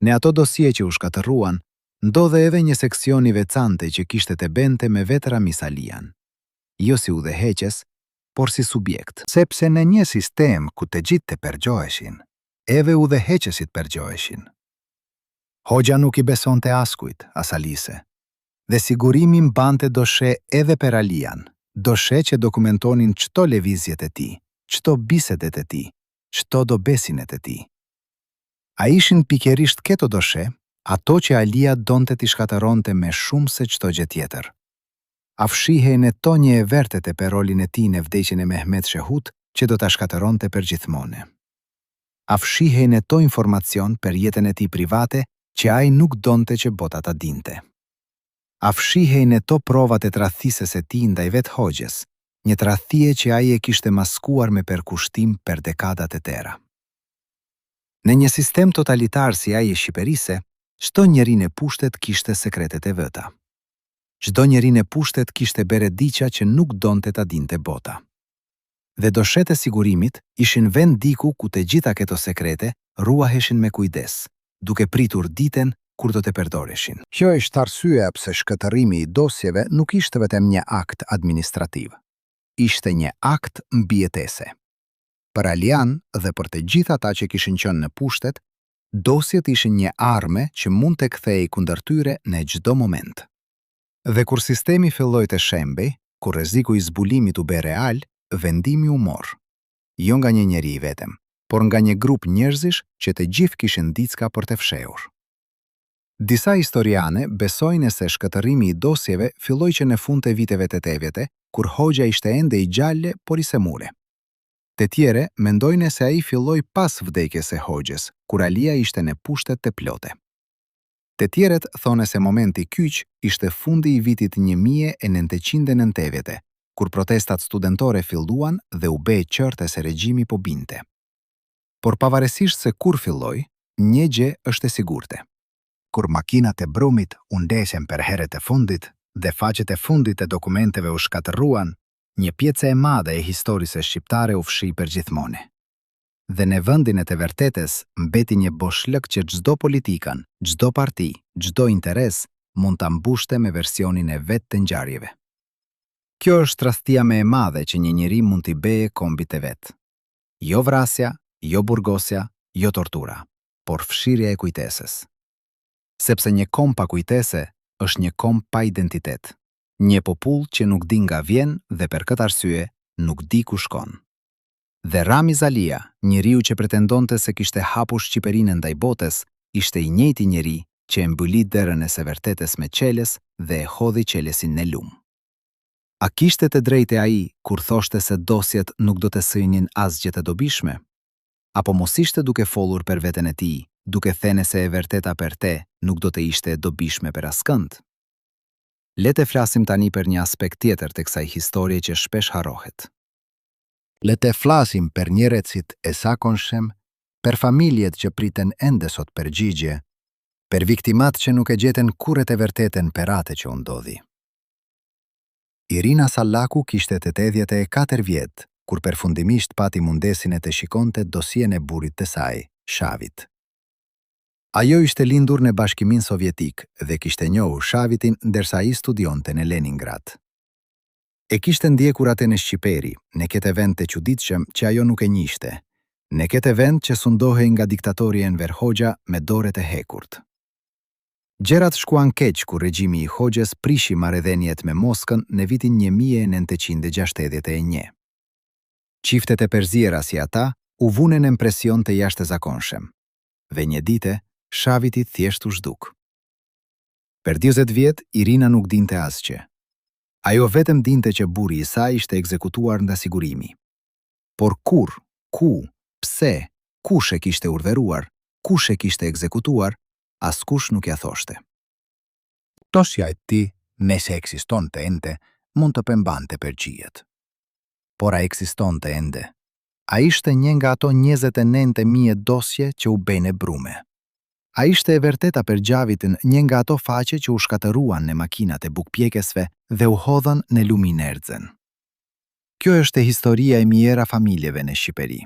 Në ato dosje që u shkatëruan, ndodhe edhe një seksion i veçantë që kishte të bente me vetë Rami Salian, jo si udhëheqës, por si subjekt. Sepse në një sistem ku të gjithë të përgjoheshin, edhe udhëheqësit përgjoheshin. Hoxha nuk i besonte askujt, as Alise, dhe sigurimi mbante doshe edhe për Alian, doshe që dokumentonin çdo lëvizjet e tij, çdo bisedet e tij, çdo dobesin e tij. A ishin pikërisht këto doshe, ato që Alia donte t'i shkatëronte me shumë se çdo gjë tjetër. A fshihej në to një e vërtetë për rolin e tij në vdekjen e Mehmet Shehut që do ta shkatëronte përgjithmonë. A fshihej në to informacion për jetën e tij private që ai nuk donte që bota ta dinte. A fshihej në to provat e tradhtisës së tij ndaj vetë Hoxhës, një tradhtie që ai e kishte maskuar me përkushtim për dekada të tëra. Në një sistem totalitar si ai i Shqipërisë, çdo njeri në pushtet kishte sekretet e veta. Çdo njeri në pushtet kishte bere diqa që nuk donte ta dinte bota. Dhe doshet e sigurimit ishin vend diku ku të gjitha këto sekrete ruaheshin me kujdes, duke pritur ditën kur do të përdoreshin. Kjo është arsyeja pse shkëtërimi i dosjeve nuk ishte vetëm një akt administrativ. Ishte një akt mbijetese. Për Alian dhe për të gjithë ata që kishin qenë në pushtet, dosjet ishin një armë që mund të kthehej kundër tyre në çdo moment. Dhe kur sistemi filloi të shembej, kur rreziku i zbulimit u bë real, vendimi u mor. Jo nga një njeri i vetëm, por nga një grup njerëzish që të gjithë kishin diçka për të fshehur. Disa historiane besojnë se shkëtërimi i dosjeve filloi që në fund të viteve 80-te, kur Hoxha ishte ende i gjallë, por i semure. Të tjere mendojnë se ai filloi pas vdekjes së Hoxhës, kur Alia ishte në pushtet të plote. Të tjeret thonë se momenti kyç ishte fundi i vitit 1990-te, kur protestat studentore filluan dhe u bë e qartë se regjimi po binte. Por pavarësisht se kur filloi, një gjë është e sigurte. Kur makinat e brumit u ndeshen për herët e fundit dhe faqet e fundit e dokumenteve u shkatërruan, një pjesë e madhe e historisë shqiptare u fshi përgjithmonë. Dhe në vendin e të vërtetës mbeti një boshllëk që çdo politikan, çdo parti, çdo interes mund ta mbushte me versionin e vet të ngjarjeve. Kjo është tradhtia më e madhe që një njeri mund t'i bëjë kombit të vet. Jo vrasja, jo burgosja, jo tortura, por fshirja e kujtesës. Sepse një kom pa kujtese është një kom pa identitet. Një popull që nuk di nga vjen dhe për këtë arsye nuk di ku shkon. Dhe Ramiz Alia, njeriu që pretendonte se kishte hapur Shqipërinë ndaj botës, ishte i njëjti njeri që e mbuli derën e së vërtetës me qeles dhe e hodhi qelesin në lum. A kishte të drejtë ai kur thoshte se dosjet nuk do të sinin asgjë të dobishme? Apo mos ishte duke folur për veten e tij, duke thënë se e vërteta për te nuk do të ishte e dobishme për askënd? Le të flasim tani për një aspekt tjetër të kësaj historie që shpesh harrohet. Le të flasim për njerëzit e zakonshëm, për familjet që priten ende sot përgjigje, për viktimat që nuk e gjetën kurrë të vërtetën për atë që u ndodhi. Irina Sallaku kishte 84 vjet, kur përfundimisht pati mundesin e të shikonte dosjen e burrit të saj, Shavit. Ajo ishte lindur në Bashkimin Sovjetik dhe kishte njohur Shavitin ndërsa ai studionte në Leningrad. E kishte ndjekur atë në Shqipëri, në këtë vend të çuditshëm që ajo nuk e njihte, në këtë vend që sundohej nga diktatori Enver Hoxha me dorët e hekurt. Gjërat shkuan keq kur regjimi i Hoxhës prishi marrëdhëniet me Moskën në vitin 1961. Çiftet e përziera si ata u vunën në presion të jashtëzakonshëm. Dhe një dite, Shaviti thjesht u zhduk. Per 20 vjet, Irina nuk dinte asgjë. Ajo vetëm dinte që burri i saj ishte ekzekutuar nga sigurimi. Por kur, ku, pse, kush e kishte urdhëruar, kush e kishte ekzekutuar, askush nuk ja thoshte. Dosja e tij, nëse ekzistonte ende, mund të përmbante përgjigjet. Por a ekzistonte ende? A ishte një nga ato 29.000 dosje që u bënë brume. A ishte e vërteta për Xhavitin një nga ato faqe që u shkatëruan në makinat e bukpjekesve dhe u hodhën në lumin erxën. Kjo është historia e mijëra familjeve në Shqipëri.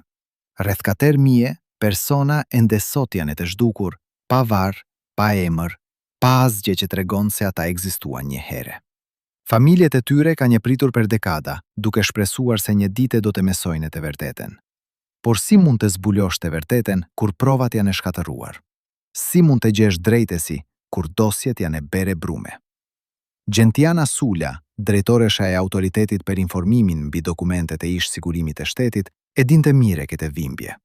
Rreth 4.000 persona ende sot janë të zhdukur, pa varr, pa emër, pa asgjë që tregon se ata ekzistuan një herë. Familjet e tyre kanë pritur për dekada, duke shpresuar se një ditë do të mësojnë të vërtetën. Por si mund të zbulosh të vërtetën kur provat janë shkatëruar? Si mund të gjesh drejtësi kur dosjet janë bere brume? Gjentiana Sula, drejtoresha e autoritetit për informimin mbi dokumentet e ish sigurimit të shtetit, e dinte mire këtë dhimbje.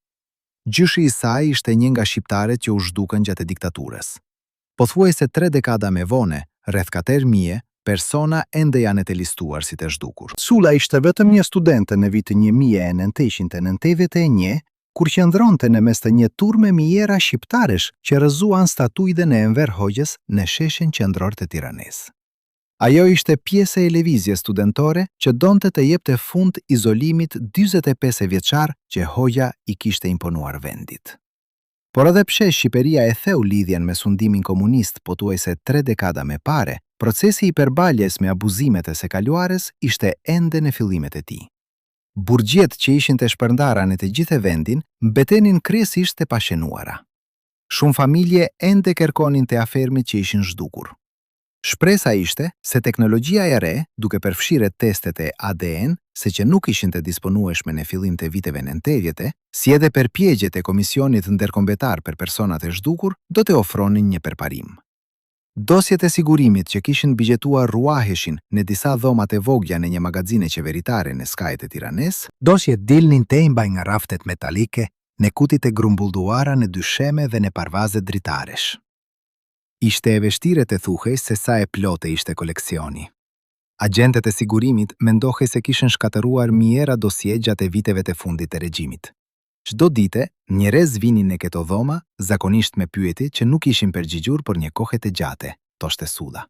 Gjyshi i saj ishte një nga shqiptarët që u zhdukën gjatë diktaturës. Pothuajse 3 dekada më vonë, rreth 4.000 persona ende janë të listuar si të zhdukur. Sula ishte vetëm një studente në vitin 1991, kur qëndronte në mes të një turme mijëra shqiptarësh që rrëzuan statuiden e Enver Hoxhës në sheshin qendror të Tiranës. Ajo ishte pjesë e lëvizjes studentore që donte të jepte fund izolimit 45 vjeçar që Hoxha i kishte imponuar vendit. Por edhe pse Shqiperia e theu lidhjen me sundimin komunist pothuajse 3 dekada më parë, procesi i përbaljes me abuzimet e së kaluarës ishte ende në fillimet e tij. Burgjet që ishin të shpërndara në të gjithë vendin mbetenin kryesisht të pashenuara. Shumë familje ende kërkonin të afermit që ishin zhdukur. Shpresa ishte se teknologjia e re, duke përfshirë testet e ADN, se që nuk ishin të disponueshme në fillim të viteve 90, si edhe përpjegjet e Komisionit Ndërkombëtar për personat e zhdukur, do të ofronin një përparim. Dosjet e sigurimit që kishin bigjetuar ruaheshin në disa dhomat e vogla në një magazine qeveritare në skajet e Tiranës, Dosjet dilnin të imbaj nga raftet metalike, në kutit e grumbulluara në dysheme dhe në parvazet dritaresh. ishte e vështirë të thuhej se sa e plotë ishte koleksioni. Agentët e sigurimit mendohej se kishin shkatëruar mijëra dosje gjatë viteve të fundit të regjimit. Çdo dite, njerëz vinin në këto dhoma, zakonisht me pyetje që nuk ishin përgjigjur për një kohë të gjatë, thoshte Sulla.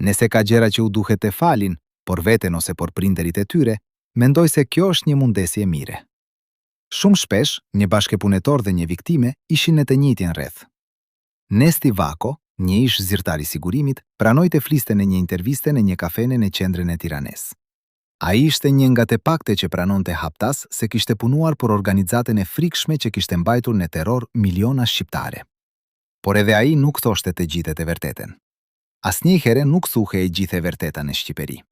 Nëse ka gjëra që u duhet të falin, por veten ose por prindërit e tyre, mendoj se kjo është një mundësi e mire. Shumë shpesh, një bashkëpunëtor dhe një viktime ishin në të njëjtin rreth. Nesti Vako, një ish zyrtar i sigurimit, pranoi të fliste në një interviste në një kafene në qendrën e Tiranës. Ai ishte një nga të pakte që pranonte haptas se kishte punuar për organizatën e frikshme që kishte mbajtur në terror miliona shqiptare. Por edhe ai nuk thoshte të gjithë të vërtetën. Asnjëherë nuk thuhej e gjithë e vërteta në Shqipëri.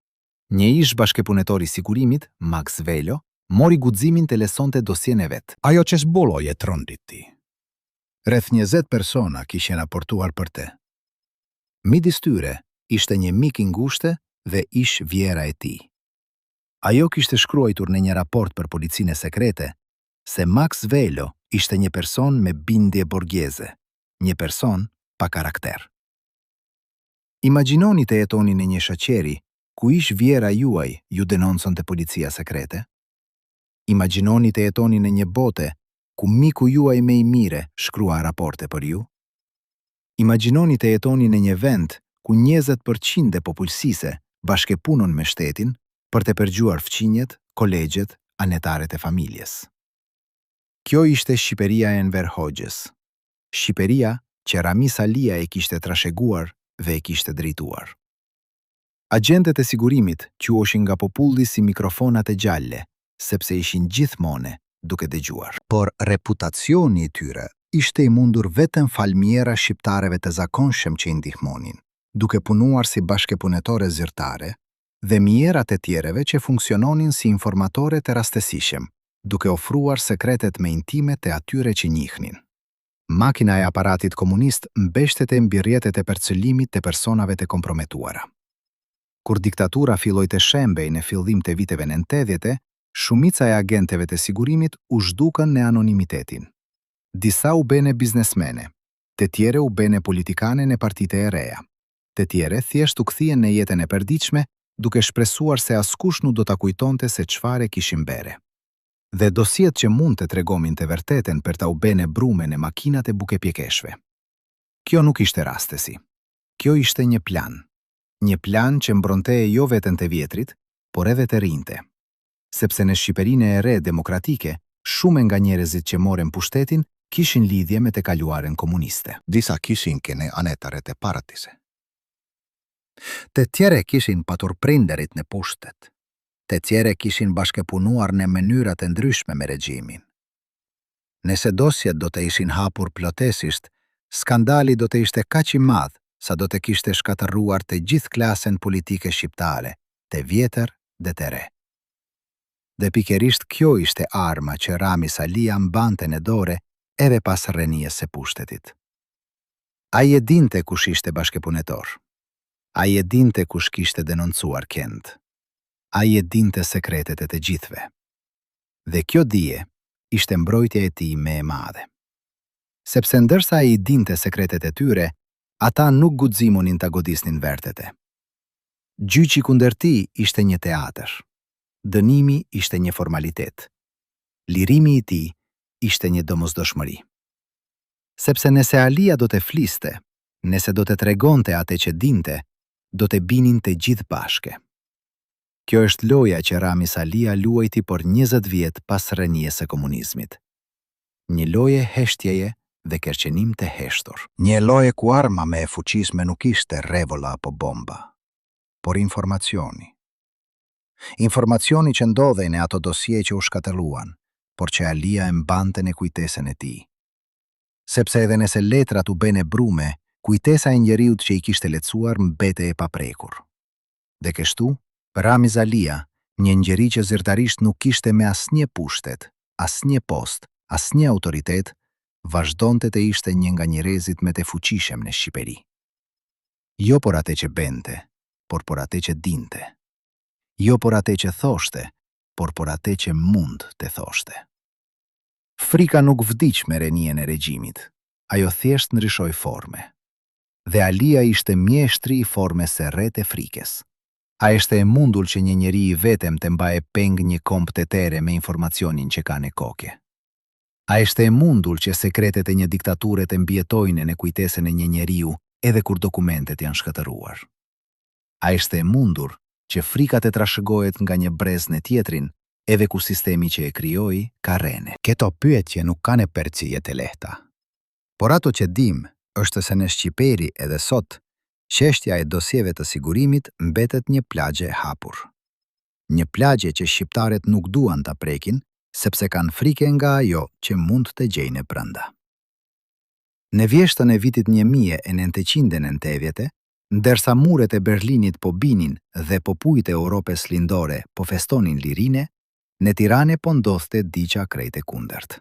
Një ish bashkëpunëtor i sigurimit, Max Velo, mori guximin të lësonte dosjen e vet. Ajo që zbuloi e trondit ti. Rreth 20 persona kishin raportuar për te. Midis tyre ishte një mik i ngushtë dhe ish vjera e tij. Ajo kishte shkruar në një raport për policinë sekrete se Max Velo ishte një person me bindje borgjeze, një person pa karakter. Imagjinoni të jetoni në një shoqëri ku ish vjera juaj ju denonconte policia sekrete. Imagjinoni të jetoni në një bote ku miku juaj më i mire shkrua raporte për ju. Imagjinoni të jetoni në një vend ku 20% e popullsisë bashkëpunon me shtetin për të përgjuar fqinjet, kolegjet, anëtarët e familjes. Kjo ishte Shqiperia e Enver Hoxhës. Shqiperia që Rami Salia e kishte trashëguar dhe e kishte drejtuar. Agentët e sigurimit quheshin nga populli si mikrofonat e gjalle, sepse ishin gjithmonë duke dëgjuar. Por reputacioni i tyre ishte i mundur vetëm fal mijëra shqiptarëve të zakonshëm që i ndihmonin, duke punuar si bashkëpunëtore zyrtare, dhe mijëra të tjerëve që funksiononin si informatore të rastësishëm, duke ofruar sekretet më intime të atyre që njihnin. Makina e aparatit komunist mbështete mbi rrjetet e përcëllimit të personave të komprometuara. Kur diktatura filloi të shembej në fillim të viteve 90, shumica e agenteve të sigurimit u zhdukën në anonimitetin. Disa u bënë biznesmene, të tjere u bënë politikane në partitë e reja, të tjere thjesht u kthyen në jetën e përditshme duke shpresuar se askush nuk do ta kujtonte se çfarë kishin bërë. Dhe dosjet që mund të tregomin të vërtetën për ta u bënë brume në makinat e bukepjekeshve. Kjo nuk ishte rastësi. Kjo ishte një plan. Një plan që mbronteje jo vetëm të vjetrit, por edhe të rinjtë. Sepse në Shqipërinë e re demokratike, shumë nga njerëzit që morën pushtetin kishin lidhje me të kaluaren komuniste. Disa kishin kene anëtarët e partise. Të tjere kishin patur prinderit në pushtet. Të tjere kishin bashkëpunuar në mënyra të ndryshme me regjimin. Nëse dosjet do të ishin hapur plotësisht, skandali do të ishte kaq i madh sa do të kishte shkatërruar të gjithë klasën politike shqiptare, të vjetër dhe të re. Dhe pikërisht kjo ishte arma që Rami Salia mbante në dore edhe pas rrënies së pushtetit. Ai e dinte kush ishte bashkëpunëtor. Ai e dinte kush kishte denoncuar kënd. Ai e dinte sekretet e të gjithëve. Dhe kjo dije ishte mbrojtja e tij më e madhe. Sepse ndërsa ai dinte sekretet e tyre, ata nuk guximonin ta godisnin vërtetë. Gjyqi kundër tij ishte një teatër. Dënimi ishte një formalitet. Lirimi i tij ishte një domosdoshmëri. Sepse nëse Alia do të fliste, nëse do të tregonte atë që dinte, do të binin të gjithë bashke. Kjo është loja që Rami Salia luajti për 20 vjet pas rrënies së komunizmit. Një loje heshtjeje dhe kërcenim të heshtur. Një lloj ku arma me e fuqisme nuk ishte revola apo bomba, por informacioni. Informacioni që ndodhej në ato dosie që u shkatëruan, por që Alia e mbante në kujtesën e tij. Sepse edhe nëse letrat u bene brume, kujtesa e njeriut që i kishte lecuar mbete e paprekur. Dhe kështu, për Ramiz Alia, një njeri që zyrtarisht nuk kishte me asnjë pushtet, asnjë post, asnjë autoritet, vazhdonte të ishte një nga njerëzit me të fuqishëm në Shqipëri. Jo por atë që bente, por atë që dinte. Jo por atë që thoshte, por atë që mund të thoshte. Frika nuk vdiq me renien e regjimit, ajo thjesht ndryshoi forme. Dhe Alia ishte mjeshtri i formes së re të frikës. A ishte e mundur që një njeri i vetëm të mbaje peng një komp të tere me informacionin që ka në koke. A ishte e mundur që sekretet e një diktature të mbjetojnë në kujtesën e një njeriu edhe kur dokumentet janë shkatëruar. A ishte e mundur që frika të trashëgohet nga një brez në tjetrin edhe ku sistemi që e krijoi ka rene. Këto pyetje nuk kanë përcije të lehta. Por ato që dim është se në Shqipëri edhe sot, çështja e dosieve të sigurimit mbetet një plagje e hapur. Një plagje që shqiptarët nuk duan ta prekin, sepse kanë frikë nga ajo që mund të gjejnë brenda. Në vjeshtën e vitit 1990, ndërsa muret e Berlinit po binin dhe popujt e Europës lindore po festonin lirine, në Tiranë po ndodhte diçka krejt e kundërt.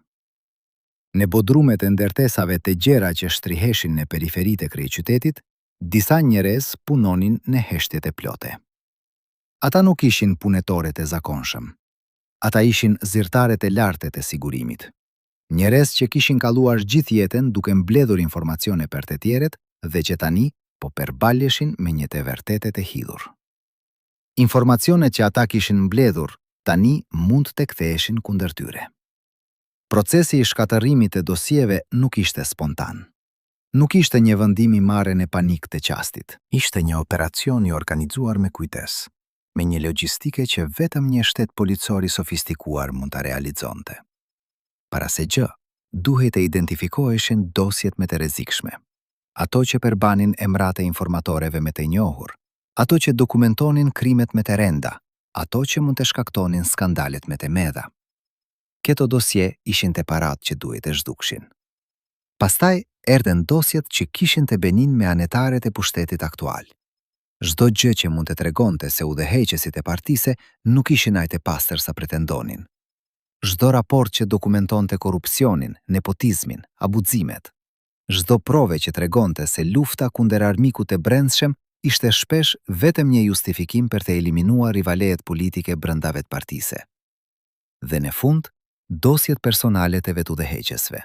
Në bodrumet e ndërtesave të gjera që shtriheshin në periferitë e kryeqytetit, disa njerëz punonin në heshtjet e plote. Ata nuk ishin punëtorët e zakonshëm. Ata ishin zyrtarët e lartë të sigurimit. Njerëz që kishin kalluar gjithë jetën duke mbledhur informacione për të tjerët dhe që tani po përbaleshin me një të vërtetë të hidhur. Informacionet që ata kishin mbledhur tani mund të ktheheshin kundër tyre. Procesi i shkatërimit të dosieve nuk ishte spontan. Nuk ishte një vendim i marrë në panik të qastit. Ishte një operacion i organizuar me kujdes, me një logjistike që vetëm një shtet policor i sofistikuar mund ta realizonte. Para se gjë, duhet të identifikoheshin dosjet më të rrezikshme. Ato që përbanin emrat e informatoreve më të njohur, ato që dokumentonin krimet më të rënda, ato që mund të shkaktonin skandalet më të mëdha. Këto dosje ishin të paratë që duhet të zhdukshin. Pastaj erdhen dosjet që kishin të benin me anëtarët e pushtetit aktual. Çdo gjë që mund të tregonte se udhëheqësit e partisë nuk ishin aq të pastër sa pretendonin. Çdo raport që dokumentonte korrupsionin, nepotizmin, abuzimet. Çdo provë që tregonte se lufta kundër armikut të brendshëm ishte shpesh vetëm një justifikim për të eliminuar rivalejet politike brenda vetë partisë. Dhe në fund, dosjet personale të vetudhëheqësve.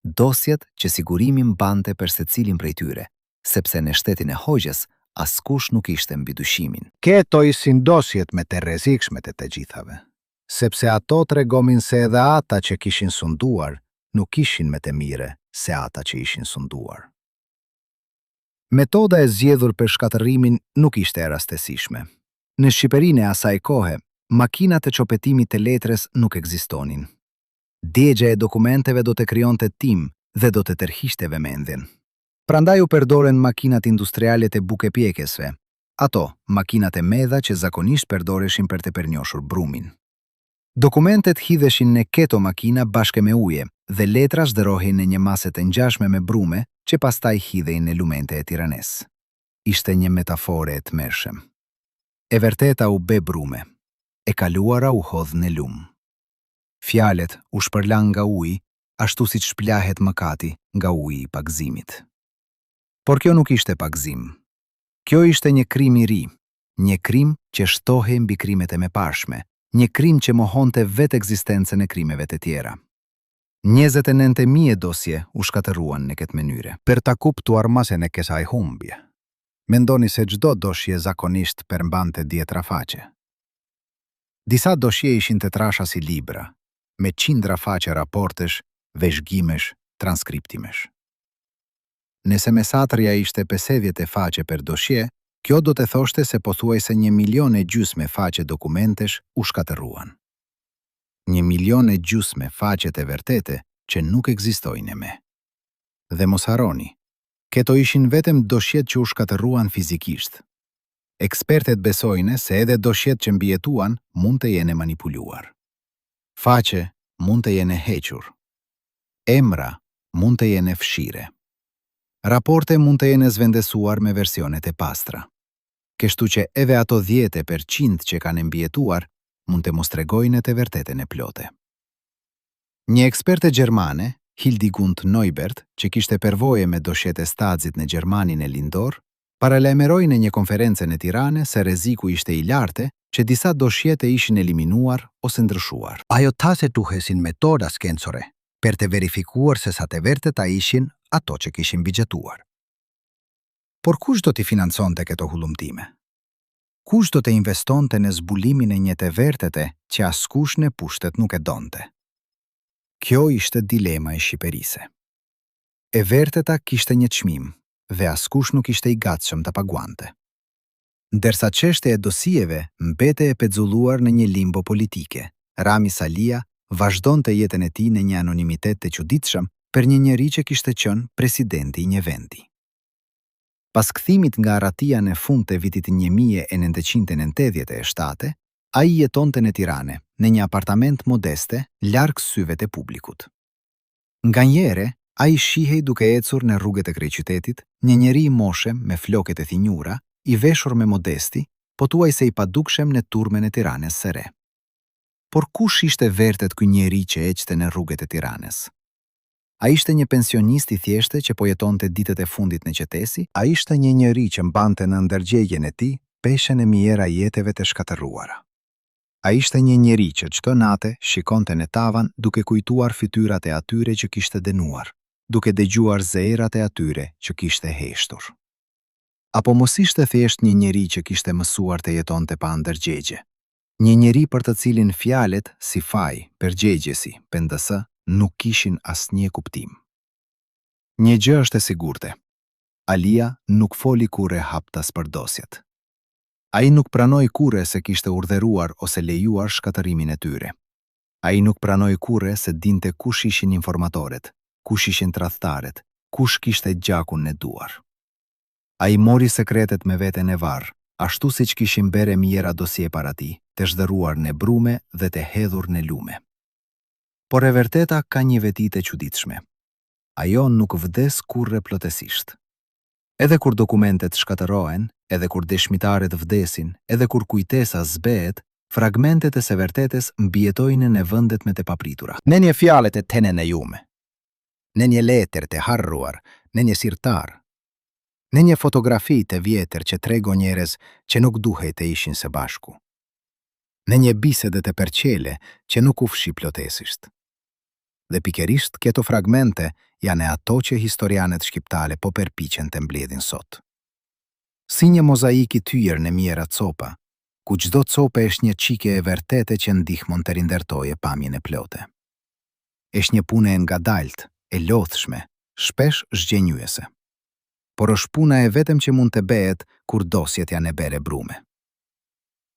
Dosjet që sigurimi mbante për secilin prej tyre, sepse në shtetin e Hoxhës askush nuk ishte mbi dyshimin. Këto ishin dosjet më të rrezikshme të gjithave, sepse ato tregonin se edhe ata që kishin sunduar nuk ishin më të mire se ata që ishin sunduar. Metoda e zgjedhur për shkatërimin nuk ishte e rastësishme. Në Shqipërinë e asaj kohe, makinat e çopetimit të letrës nuk ekzistonin. Djegja e dokumenteve do të krijonte tim dhe do të tërhiqte vëmendjen. Prandaj u përdoren makinat industriale të bukepjekësve, ato makinat e mëdha që zakonisht përdoreshin për të përnjohur brumin. Dokumentet hidheshin në këto makina bashkë me uje dhe letra zhderohen në një masë të ngjashme me brume që pastaj hidhej në lumente e Tiranës. Ishte një metafore e tmerrshëm. E vërteta u bë brume, e kaluara u hodh në lum. Fjalet u shpërlan nga uji, ashtu siç shplahet mëkati nga uji i pagëzimit. Por kjo nuk ishte pagëzim. Kjo ishte një krim i ri, një krim që shtohej mbi krimet e mëparshme, një krim që mohonte vetë ekzistencën e krimeve të tjera. 29.000 dosje u shkatëruan në këtë mënyrë. Per ta kuptuar masën e kësaj humbje, mendoni se çdo dosje zakonisht përmbante dhjetra faqe. Disa dosje ishin të trasha si libra, me qindra faqe raportesh, veshgjimesh, transkriptimesh. Nëse mesatria ishte 50 faqe për dosje, kjo do të thoshte se pothuajse 1,5 milion faqe dokumentesh u shkatëruan. 1,5 milion faqe të vërtete që nuk ekzistojnë më. Dhe mos harroni, këto ishin vetëm dosjet që u shkatëruan fizikisht. Ekspertet besojnë se edhe dosjet që mbijetuan mund të jene manipuluar. Faqe mund të jene hequr. Emra mund të jene fshire. Raporte mund të jene zvendesuar me versionet e pastra. Kështu që edhe ato 10% që kanë mbijetuar mund të mos tregojnë të vërtetën e plote. Një eksperte gjermane, Hildegund Neubert, që kishte përvoje me dosjet e Stazit në Gjermanin e lindor, paralajmëroi në një konferencë në Tiranë se rreziku ishte i lartë që disa dosjete ishin eliminuar ose ndryshuar. Ajo tase duhesin metoda skencore për të verifikuar se sa të vërteta ishin ato që kishin bigjetuar. Por kush do t'i financonte këto hullumtime? Kush do të investonte në zbulimin e një të vërtete që askush në pushtet nuk e donte? Kjo ishte dilema e Shqiperisë. E vërteta kishte një çmim dhe askush nuk ishte i gatshëm ta paguante. Ndërsa çështja e dosjeve mbete e pezulluar në një limbo politike, Rami Salia vazhdonte jetën e tij në një anonimitet të çuditshëm për një njeri që kishte qenë presidenti i një vendi. Pas kthimit nga arratia në fund të vitit 1987, ai jetonte në Tiranë, në një apartament modeste, larg syve të publikut. Nganjëherë, ai shihej duke ecur në rrugët e kryeqytetit, një njeri i moshe me floket e thinjura, i veshur me modesti, pothuajse i padukshëm në turmen e Tiranës së re. Por kush ishte vërtet ky njeri që ecte në rrugët e Tiranës? A ishte një pensionist i thjeshtë që po jetonte ditët e fundit në qytesi? A ishte një njeri që mbante në ndërgjegjen e tij peshën e mijëra jetëve të shkatërruara? A ishte një njeri që çdo natë shikonte në tavan duke kujtuar fytyrat e atyre që kishte dënuar, duke dëgjuar zerat e atyre që kishte heshtur? Apo mos ishte thjesht një njeri që kishte mësuar të jetonte pa ndërgjegje? Një njeri për të cilin fjalet si faj, përgjegjesi, PNDS nuk kishin asnjë kuptim. Një gjë është e sigurte. Alia nuk foli kurrë haptas për dosjet. Ai nuk pranoi kurrë se kishte urdhëruar ose lejuar shkatërimin e tyre. Ai nuk pranoi kurrë se dinte kush ishin informatorët, kush ishin tradhtarët, kush kishte gjakun në duar. Ai mori sekretet me veten e varr, ashtu siç kishin bërë mijëra dosje para tij, të zhdëruar në brume dhe të hedhur në lume. Por e vërteta ka një veti të çuditshme. Ajo nuk vdes kurrë plotësisht. Edhe kur dokumentet shkatërohen, edhe kur dëshmitarët vdesin, edhe kur kujtesa zbehet, fragmentet e së vërtetës mbijetojnë në vendet me të papritura. Në një fjalët e tene në jume, në një letër të harruar, në një sirtar, në një fotografi të vjetër që tregon njerëz që nuk duhej të ishin së bashku, në një bisede të përqele që nuk u fshi plotësisht. Dhe pikërisht këto fragmente janë ato që historianët shqiptare po përpiqen të mbledhin sot. Si një mozaik i tyr në mijëra copa, ku çdo copë është një çike e vërtetë që ndihmon të rindërtojë pamjen e plotë. Është një punë e ngadalt, e lodhshme, shpesh zgjenuese. Por është puna e vetëm që mund të bëhet kur dosjet janë e bërë brume.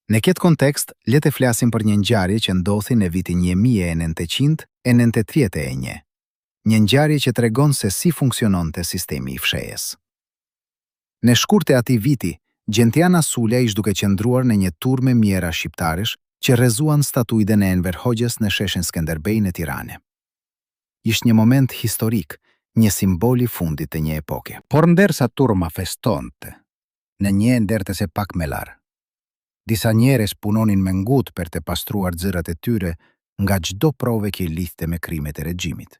Në këtë kontekst, le të flasim për një ngjarje që ndodhi në vitin 1991, një ngjarje që tregon se si funksiononte sistemi i fshehjes. Në shkurt e atij viti, Gjentiana Sulja ishte duke qëndruar në një turme mijëra shqiptarësh që rrezuan statuiden e Enver Hoxhës në sheshin Skënderbej në Tiranë. Ishte një moment historik, një simbol i fundit të një epoke. Por ndërsa turma festonte, në një ndërtese pak më larg, disa njerëz punonin me ngut për të pastruar zërat e tyre nga çdo provë që i lidhte me krimet e regjimit.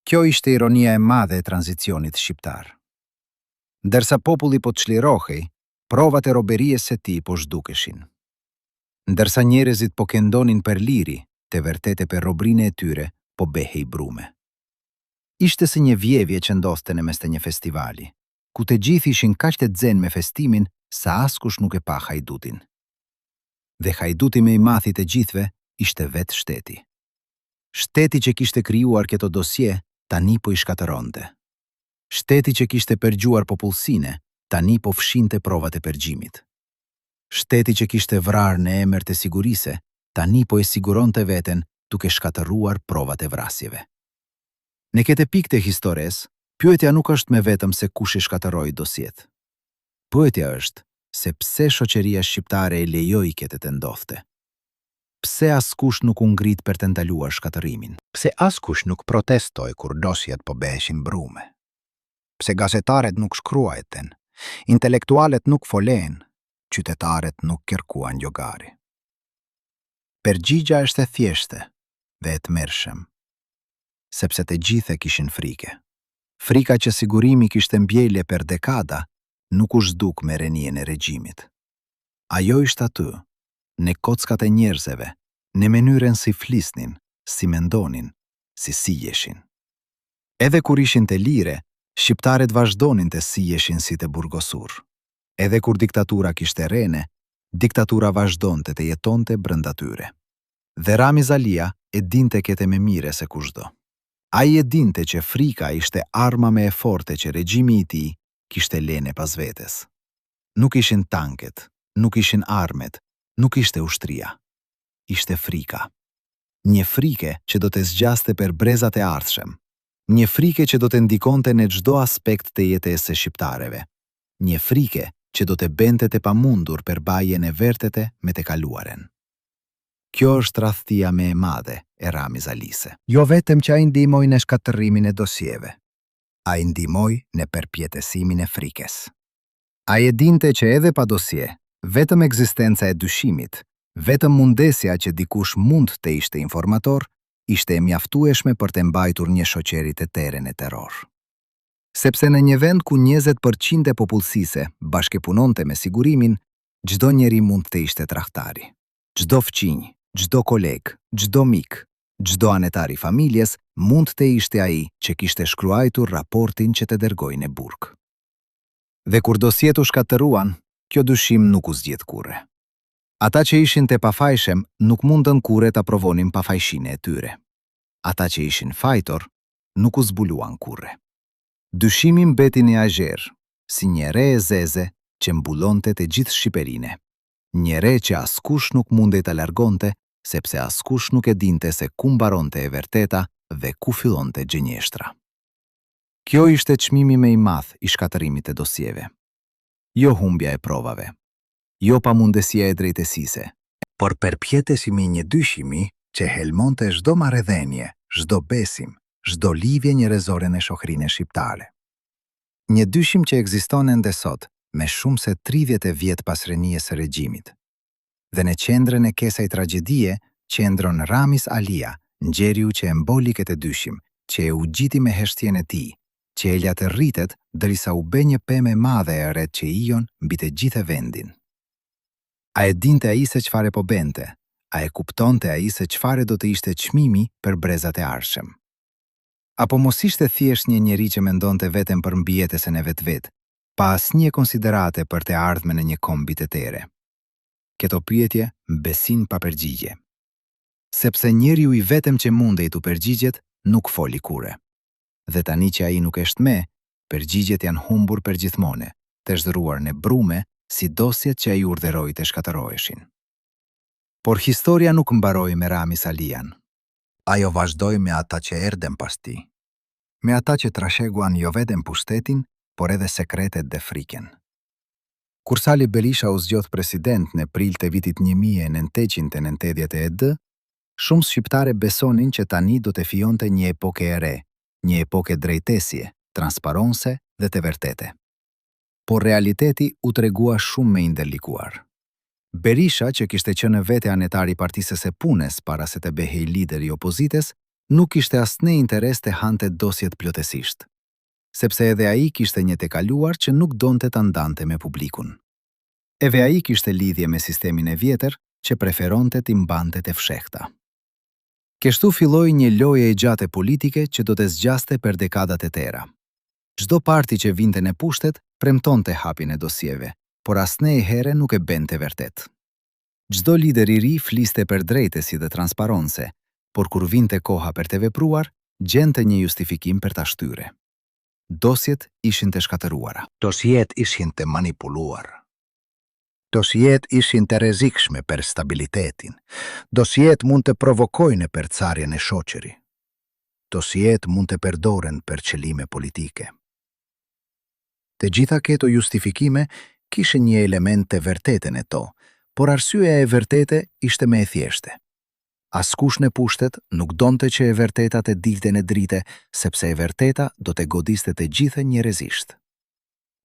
Kjo ishte ironia e madhe e tranzicionit shqiptar. Ndërsa populli po çlirohej, provat e roberisë së tij po zhdukeshin. Ndërsa njerëzit po këndonin për liri, të vërtetë për robrinë e tyre po behej brume. Ishte si një vjevje që ndodhte në mes të një festivali, ku të gjithë ishin kaq të xenë me festimin sa askush nuk e pa hajdutin. Dhe hajduti më i madh i të gjithëve ishte vetë shteti. Shteti që kishte krijuar këto dosje tani po i shkatëronte. Shteti që kishte përgjuar popullsinë tani po fshinte provat e përgjimit. Shteti që kishte vrarë në emër të sigurisë tani po e siguronte veten duke shkatëruar provat e vrasjeve. Në këtë pikë të historisë, pyetja nuk është me vetëm se kush i shkatërroi dosjet. Pyetja është se pse shoqëria shqiptare e lejoi këtë të ndodhte. Pse askush nuk u ngrit për të ndaluar shkatërimin? Pse askush nuk protestoi kur dosjet po beheshin brume? Pse gazetarët nuk shkruajten, intelektualet nuk folen, qytetarët nuk kërkuan llogari? Përgjigja është e thjeshtë dhe e tmerrshëm, sepse të gjithë kishin frike. Frika që sigurimi kishte mbjellje për dekada nuk u zhduk me renien e regjimit. Ajo ishte aty, në kockat e njerëzve, në mënyrën si flisnin, si mendonin, si sijeshin. Edhe kur ishin të lire, shqiptarët vazhdonin të sijeshin si të burgosur. Edhe kur diktatura kishte rene, diktatura vazhdonte të jetonte brenda tyre. Dhe Ramiz Alia e dinte këtë më mire se kushdo. Ai e dinte që frika ishte arma më e forte që regjimi i tij kishte lënë pas vetes. Nuk ishin tanket, nuk ishin armet, nuk ishte ushtria. Ishte frika. Një frike që do të zgjaste për brezat e ardhshëm. Një frike që do të ndikonte në çdo aspekt të jetës së shqiptarëve. Një frike që do të bente të pamundur për bajjen e vërtetë me të kaluaren. Kjo është tradhtia më e madhe e Ramiz Alise. Jo vetëm që ai ndihmoi në shkatërimin e dosjeve. Ai ndihmoi në përpjetësimin e frikës. Ai e dinte që edhe pa dosje, vetëm ekzistenca e dyshimit, vetëm mundesja që dikush mund të ishte informator, ishte e mjaftueshme për të mbajtur një shoqëri të terën e terror. Sepse në një vend ku 20% e popullsisë bashkëpunonte me sigurimin, çdo njeri mund të ishte tradhtari. Çdo fqinj, çdo koleg, çdo mik, çdo anetar i familjes mund të ishte ai që kishte shkruajtur raportin që të dërgoi në burg. Dhe kur dosjet u shkatëruan, kjo dyshim nuk u zgjidh kurrë. Ata që ishin të pafajshëm nuk mundën kurrë të aprovonin pafajshinë e tyre. Ata që ishin fajtor nuk u zbuluan kurrë. Dyshimi mbeti në azher, si një re e zeze që mbullonte të gjithë Shqipërinë. Një re që askush nuk mundej ta largonte, sepse askush nuk e dinte se ku mbaronte e vërteta dhe ku fillonte gënjeshtra. Kjo ishte çmimi më i madh i shkatërimit të dosjeve. Jo humbja e provave, jo pamundesia e drejtësisë, por përpjetësimi një dyshimi që helmonte çdo marrëdhënie, çdo besim, çdo lidhje njerëzore në shoqërinë shqiptare. Një dyshim që ekziston ende sot, me shumë se 30 vjet pas rënies së regjimit. Dhe në qendrën e kësaj tragjedie qëndron Ramiz Alia, njeriu që e mboli këtë dyshim, që e u gjiti me heshtjen e tij, që e la të rritet derisa u bë një pemë e madhe e errët që ijon mbi të gjithë vendin. A e dinte ai se çfarë po bente? A e kuptonte ai se çfarë do të ishte çmimi për brezat e ardhshëm? Apo mos ishte thjesht një njeri që mendonte vetëm për mbijetesën e vetvet, pa asnjë konsiderate për të ardhmen e një kombi të tere? Këto pyetje mbesin pa përgjigje. Sepse njeriu i vetëm që mundej të përgjigjet nuk foli kurrë. Dhe tani që ai nuk është me, përgjigjet janë humbur përgjithmone, të zhdëruar në brume si dosjet që ai urdhëroi të shkatërroheshin. Por historia nuk mbaroi me Ramiz Alian. Ajo vazhdoi me ata që erdhen pas tij, Me ata që trasheguan jo vetëm pushtetin, por edhe sekretet dhe frikën. Kur Sali Berisha u zgjodh president në prill të vitit 1990, shumë shqiptare besonin që tani do të fijonte një epokë e re, një epokë drejtësie, transparonse dhe të vërtete. Por realiteti u tregua shumë më i ndërlikuar. Berisha, që kishte qenë vetë anetar i Partisë së Punës para se të behej lider i opozitës, nuk kishte asnjë interes të hante dosjet plotësisht, sepse edhe ai kishte një të kaluar që nuk donte ta ndante me publikun. Edhe ai kishte lidhje me sistemin e vjetër që preferonte t'i mbante të fshehta. Kështu filloi një lojë e gjatë politike që do të zgjaste për dekadat e tëra. Çdo parti që vinte në pushtet premtonte hapjen e dosjeve, por asnjë herë nuk e bente vërtet. Çdo lider i ri fliste për drejtësi dhe transparonse, por kur vinte koha për të vepruar, gjente një justifikim për ta shtyre. Dosjet ishin të shkatëruara. Dosjet ishin të manipuluar. Dosjet ishin të rrezikshme për stabilitetin. Dosjet mund të provokojnë përcarjen e shoqëri. dosjet mund të përdoren për qëllime politike. Të gjitha këto justifikime kishin një element të vërtetën e to, por arsyeja e vërtete ishte më e thjeshtë. Askush në pushtet nuk donte që e vërteta të dilte në drite, sepse e vërteta do të godiste të gjithë njerëzisht.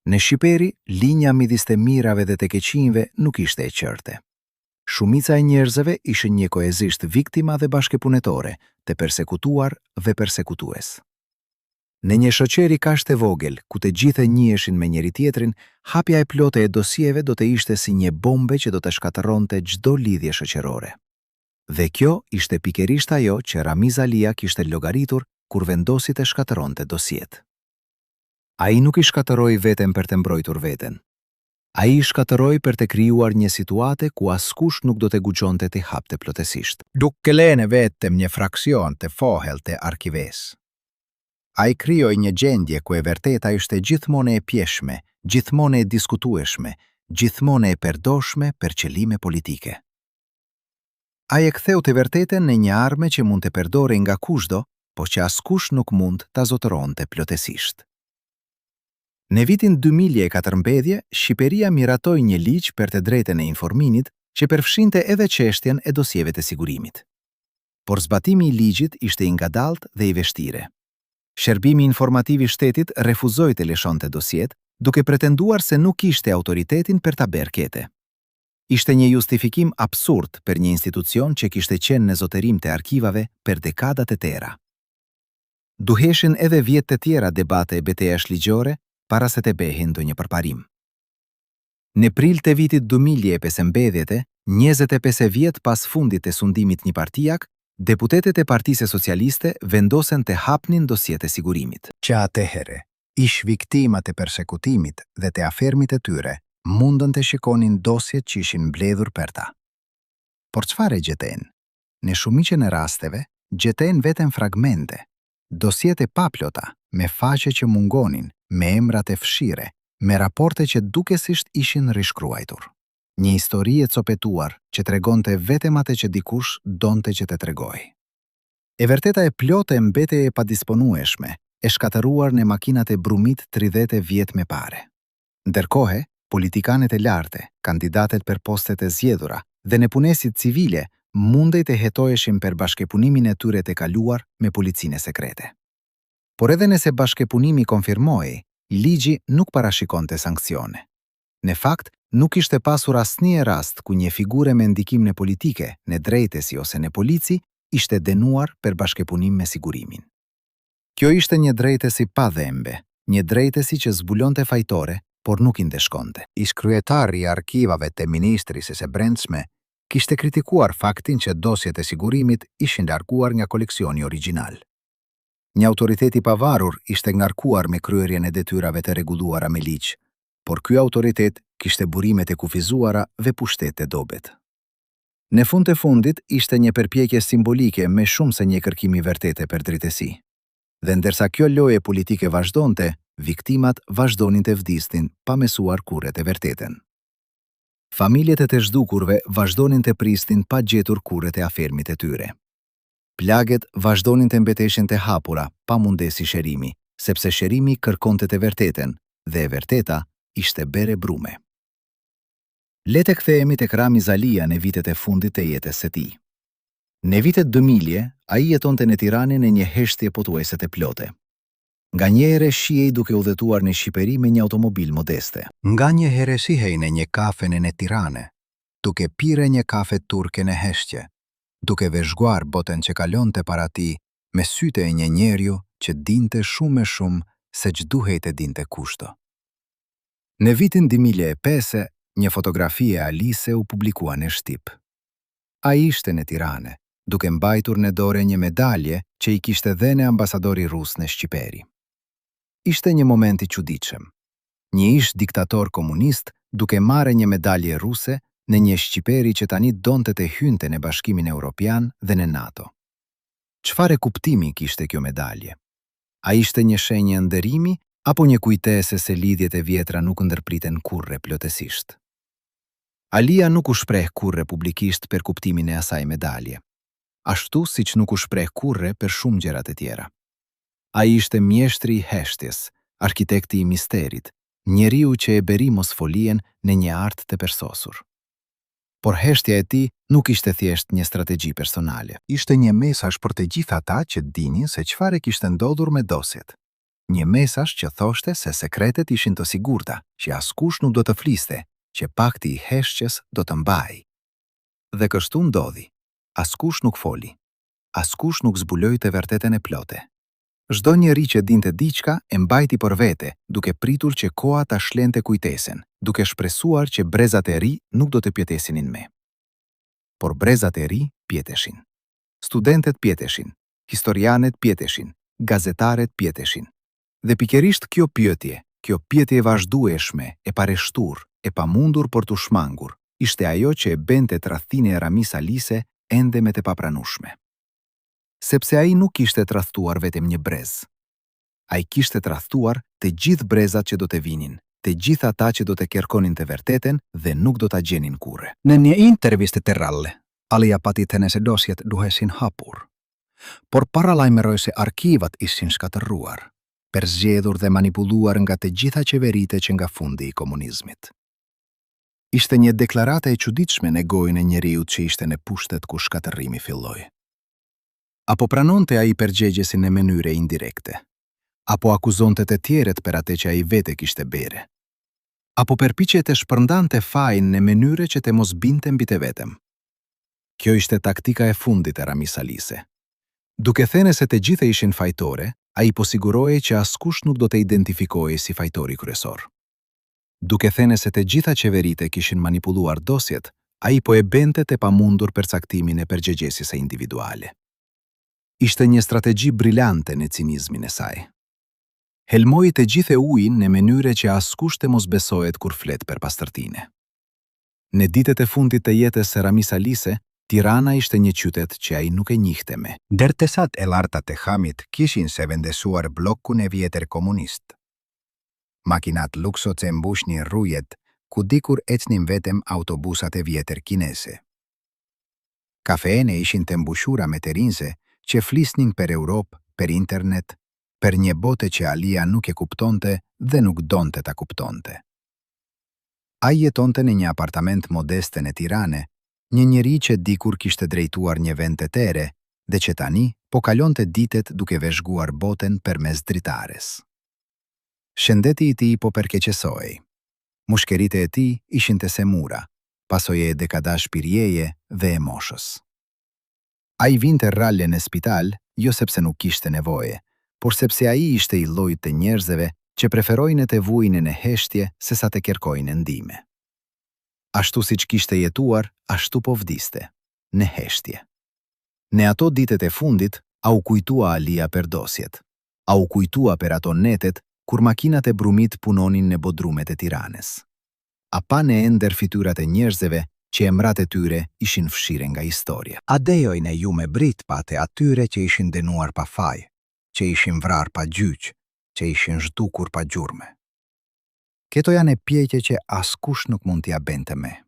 Në Shqipëri, linja midis të mirave dhe të keqinjve nuk ishte e qartë. Shumica e njerëzve ishin njëkohësisht viktima dhe bashkëpunëtore, të persekutuar dhe persekutues. Në një shoqëri kaq të vogël, ku të gjithë njiheshin me njëri tjetrin, hapja e plotë e dosieve do të ishte si një bombe që do të shkatërronte çdo lidhje shoqërore. Dhe kjo ishte pikërisht ajo që Ramiz Alia kishte llogaritur kur vendosi të shkatëronte dosjet. Ai nuk I shkatëroi veten për të mbrojtur veten. Ai I shkatëroi për të krijuar një situate ku askush nuk do të guxonte të hapte plotësisht. Duke lënë vetëm një fraksion të fohel të arkives. Ai krijoi një gjendje ku e vërteta ishte gjithmonë e pjeshme, gjithmonë e diskutueshme, gjithmonë e përdoshme për qëllime politike. Ai e ktheu të vërtetën në një armë që mund të përdorej nga kushdo, por që askush nuk mund ta zotëronte plotësisht. Në vitin 2014, Shqipëria miratoi një ligj për të drejtën e informimit që përfshinte edhe çështjen e dosjeve të sigurimit. Por zbatimi I ligjit ishte I ngadaltë dhe I vështirë. Shërbimi informativ I shtetit refuzoi të lëshonte dosjet, duke pretenduar se nuk kishte autoritetin për ta bërë këtë. Ishte një justifikim absurd për një institucion që kishte qenë në zotërim të arkivave për dekada të tëra. Duheshin edhe vjet të tjera debate e betejësh ligjore para se të bëhej ndonjë përparim. Në prill të vitit 2015, 25 vjet pas fundit të sundimit një partijak, deputetet e Partisë Socialiste vendosen të hapnin dosjet e sigurimit. Që atëherë, ish viktimat e persekutimit dhe të afermit e tyre mundën të shikonin dosjet që ishin mbledhur për ta. Por çfarë gjeten? Në shumicën e rasteve, gjeten vetëm fragmente, dosjet e paplota, me faqe që mungonin, me emra të fshire, me raporte që dukesisht ishin rishkruajtur. Një histori e copetuar që tregonte vetëm atë që dikush donte që të tregoj. E vërteta e plotë e mbete e padisponueshme, e shkatëruar në makinat e brumit 30 vjet më parë. Ndërkohë, politikanët e lartë, kandidatet për postet e zgjedhura dhe në punesit civile mundej të hetoheshin për bashkëpunimin e tyre të kaluar me policinë sekrete. Por edhe nëse bashkëpunimi konfirmohej, ligji nuk parashikonte sanksione. Në fakt, nuk ishte pasur asnjë rast ku një figure me ndikim në politike, në drejtësi ose në polici, ishte dënuar për bashkëpunim me sigurimin. Kjo ishte një drejtësi pa dhembe, një drejtësi që zbulonte fajtore, por nuk I ndeshkonte. Ish kryetari I arkivave të Ministrisë së Brendshme kishte kritikuar faktin që dosjet e sigurimit ishin larguar nga koleksioni origjinal. Një autoritet I pavarur ishte ngarkuar me kryerjen e detyrave të rregulluara me ligj, por ky autoritet kishte burime të kufizuara dhe pushtet të dobët. Në fund të fundit ishte një përpjekje simbolike me shumë se një kërkim I vërtete për drejtësi. Dhe ndërsa kjo lojë politike vazhdonte, viktimat vazhdonin të vdisnin pa mësuar kurrë të vërtetën. Familjet e të zhdukurve vazhdonin të pristin pa gjetur kurrë të afermit e tyre. Plaget vazhdonin të mbeteshin të hapura pa mundesi shërimi, sepse shërimi kërkonte të vërtetën dhe e vërteta ishte bere brume. Le të kthehemi tek Ramiz Alia në vitet e fundit të jetës së tij. Në vitet 2000, ai jetonte në Tiranë në një heshtje pothuajse të plotë. Nganjëherë shihej duke udhëtuar në Shqipëri me një automobil modeste. Nganjëherë shihej në një kafe në Tiranë, duke pirë një kafe turke në heshtje, duke vëzhguar botën që kalonte para tij me sytë e një njeriu që dinte shumë se ç'duhej të dinte kushto. Në vitin 2005, një fotografi e Alise u publikua në Shqip. Ai ishte në Tiranë, duke mbajtur në dorë një medalje që I kishte dhënë ambasadori rus në Shqipëri. Ishte një moment I çuditshëm. Një ish diktator komunist duke marrë një medalje ruse në një Shqipëri që tani donte të hynte në Bashkimin Evropian dhe në NATO. Çfarë kuptimi kishte kjo medalje? A ishte një shenjë nderimi apo një kujtesë se lidhjet e vjetra nuk ndërpriten kurrë plotësisht? Alia nuk u shpreh kurrë publikisht për kuptimin e asaj medalje, ashtu siç nuk u shpreh kurrë për shumë gjëra të tjera. Ai ishte mjeshtri i heshtjes, arkitekti i misterit, njeriu që e beri mosfolien në një art të persosur. Por heshtja e tij nuk ishte thjesht një strategji personale. Ishte një mesazh për të gjithë ata që dinin se çfarë kishte ndodhur me dosjet. Një mesazh që thoshte se sekretet ishin të sigurta, që askush nuk do të fliste, që pakti i heshtjes do të mbajë. Dhe kështu ndodhi. Askush nuk foli. Askush nuk zbuloi të vërtetën e plotë. Çdo njeri që dinte diçka e mbajti për vete, duke pritur që koha ta shlente kujtesen, duke shpresuar që brezat e ri nuk do të pjetesinin më. Por brezat e ri pjeteshin. Studentet pjeteshin, historianët pjeteshin, gazetarët pjeteshin. Dhe pikërisht kjo pyetje e vazhdueshme, e pareshtur, e pamundur për të shmangur, ishte ajo që e bente tradhtinë e Ramis Alise ende me të papranueshme. Sepse ai nuk kishte tradhtuar vetëm një brez. Ai kishte tradhtuar të gjithë brezat që do të vinin, të gjithë ata që do të kërkonin të vërtetën dhe nuk do ta gjenin kurrë. Në një intervistë të rralle, Alia patitën se dosjet duhesin hapur. Por paralajmëroi se arkivat ishin shkatërruar, përzgjedhur dhe manipuluar nga të gjitha qeveritë që nga fundi i komunizmit. Ishte një deklarate e çuditshme në gojën e njeriut që ishte në pushtet ku shkatërrimi filloi. Apo pranonte ai përgjegjesin në mënyre indirekte, apo akuzonte të tjerët për atë që ai vete kishte bere, apo përpiqej të shpërndante fajin në mënyre që të mos binte mbi të vetëm. Kjo ishte taktika e fundit e Ramis Alise. Duke thënë se të gjithë ishin fajtore, ai po sigurohej që askush nuk do të identifikohej si fajtori kryesor. Duke thënë se të gjitha qeveritë kishin manipuluar dosjet, ai po e bente të pamundur përcaktimin e përgjegjesisë individuale. Ishte një strategji brillante në cinizmin e saj. Helmoi të gjithë ujin në mënyre që askush të mos besohet kur flet për pastërtinë. Në ditët e fundit të jetës së Ramis Alise, Tirana ishte një qytet që ai nuk e njihte më. Ndërtesat e larta të Hamit kishin se vendesuar bllokun e vjetër komunist. Makinat luksot se mbushnin rrugët, ku dikur ecnin vetëm autobusat e vjetër kinese. Kafene ishin të mbushura me të rinjse që flisnin për Europë, për internet, për një botë që Alia nuk e kuptonte dhe nuk donte ta kuptonte. Ai jetonte në një apartament modeste në Tiranë, një njeri që dikur kishte drejtuar një vend të tere dhe që tani po kalonte ditët duke veshguar botën përmes dritares. Shëndeti i tij po përkeqësohej. Mushkeritë e tij ishin të semura, pasojë e dekadash shpirjeje dhe e moshës. Ai vinte rralle në spital, jo sepse nuk kishte nevojë, por sepse ai ishte i llojit të njerëzve që preferojnë të vujnë në heshtje sesa të kërkojnë ndihmë. Ashtu siç kishte jetuar, ashtu po vdiste, në heshtje. Në ato ditët e fundit, au kujtua Alia për dosjet. Au kujtua për ato netet kur makinat e brumit punonin në bodrumet e Tiranës. A pa në ender fytyrat e njerëzve që emrat e tyre ishin fshire nga historia. Adejojnë e ju me brit pate atyre që ishin dënuar pa faj, që ishin vrar pa gjyq, që ishin zhdukur pa gjurme. Këto janë pjekje që askush nuk mund t'ia bente me.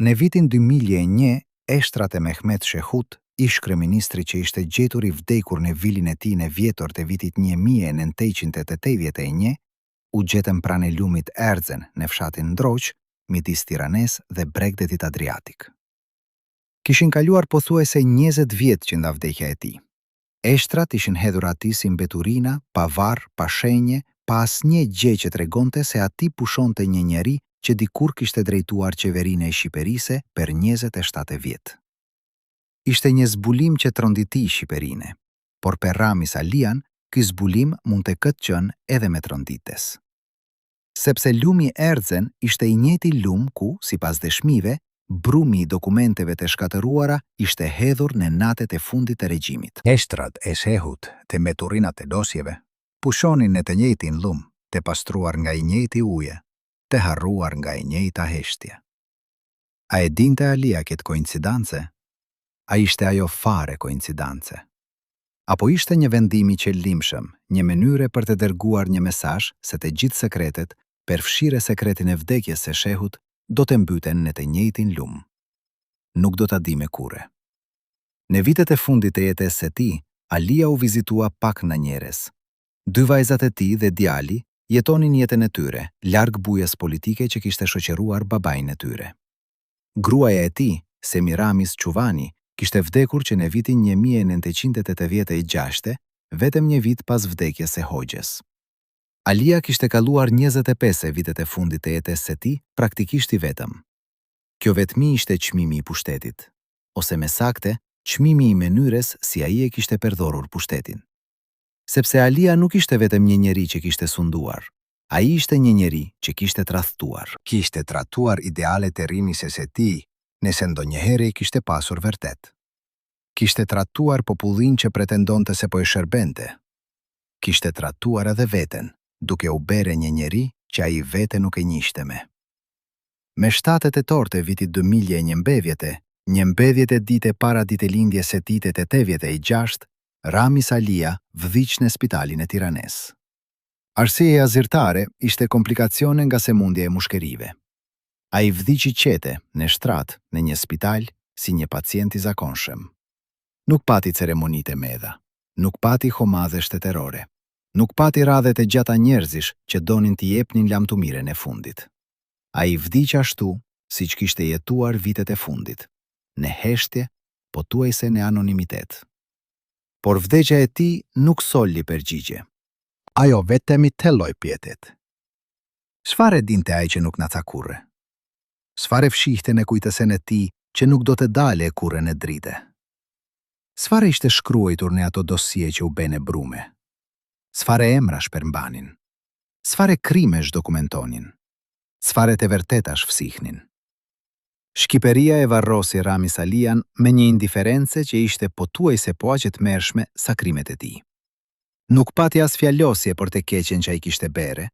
Në vitin 2001, eshtrat e Mehmet Shehut, ish kryeministri që ishte gjetur i vdekur në vilin e tij në vjetor të vitit 1981, u gjetën pranë lumit Erzen në fshatin Ndroq, midis Tiranës dhe Bregdetit Adriatik. Kishin kaluar pothuajse 20 vjet që nga vdekja e tij. Eshtrat ishin hedhur atij si mbeturina, pa varr, pa shenje, pa asnjë gjë që tregonte se ati pushonte një njeri që dikur kishte drejtuar qeverinë e Shqipërisë për 27 vjet. Ishte një zbulim që tronditi Shqipërinë, por për Ramis Alian, ky zbulim mund të ketë qenë edhe me trondites. Sepse lumi Erzen ishte i njëjti lum ku, sipas dëshmive, brumi i dokumenteve të shkatëruara ishte hedhur në natët e fundit të regjimit. Eshtrat e Shehut të mbeturinat e dosjeve pushonin në të njëjtin lum, të pastruar nga i njëjti uje, të harruar nga i njëjta heshtje. A e dinte Alia këtë koincidence? A ishte ajo fare koincidence? Apo ishte një vendimi që limshëm, një mënyrë për të dërguar një mesazh se të gjithë sekretet, përfshirë sekretin e vdekjes së Shehut, do të mbyten në të njëjtin lum. Nuk do ta di me kurrë. Në vitet e fundit të jetës së tij, Alia u vizitua pak në njerës. 2 vajzat e tij dhe djali jetonin jetën e tyre, larg bujës politike që kishte shoqëruar babain e tyre. Gruaja e tij, Semiramis Çuvani, kishte vdekur që në vitin 1986, vetëm një vit pas vdekjes së Hoxhës. Alia kishte kaluar 25 vitet e fundit të jetës së tij praktikisht i vetëm. Kjo vetmi ishte çmimi i pushtetit, ose me sakte, çmimi i mënyrës si ai e kishte përdorur pushtetin. Sepse Alia nuk ishte vetëm një njeri që kishte sunduar, ai ishte një njeri që kishte tradhtuar. Kishte tratuar idealet e rinjëses së tij, nëse ndonjëherë i kishte pasur vërtet. Kishte tratuar popullin që pretendonte se po i shërbente. Kishte tratuar edhe veten, duke u bërë një njeri që ai vete nuk e njihte me. Me 7 tetor të vitit 2001, një mbedhjet e dite para ditëlindjes së tij të 86, Ramis Alia vdiq në spitalin e Tiranës. Arsyeja zyrtare ishte komplikacione nga sëmundja e mushkërive. Ai vdiqi qete, në shtrat, në një spital, si një pacient i zakonshëm. Nuk pati ceremonitë e mëdha, nuk pati homadhe shtetërore, nuk pati radhet e gjata njerëzish që donin t'i jepnin lamtumirën e fundit. Ai vdiq ashtu, siç kishte jetuar vitet e fundit, në heshtje, pothuajse në anonimitet. Por vdekja e tij nuk solli përgjigje. Ajo vetëm i telloi pjetet. Çfarë dinte ai që nuk na tha kurrë? Çfarë fshihte në kujtësen e tij që nuk do të dale kurrë në dritë? Çfarë ishte shkruar në ato dosie që u bën e brume? Çfarë emrash përmbanin? Çfarë krimesh dokumentonin? Çfarë të vërtetash fsihnin? Shqiperia e varrosi Ramis Alian me një indiferencë që ishte pothuajse po aq e tmerrshme sa krimet e tij. Nuk pati as fjalosje për të keqen që ai kishte bërë,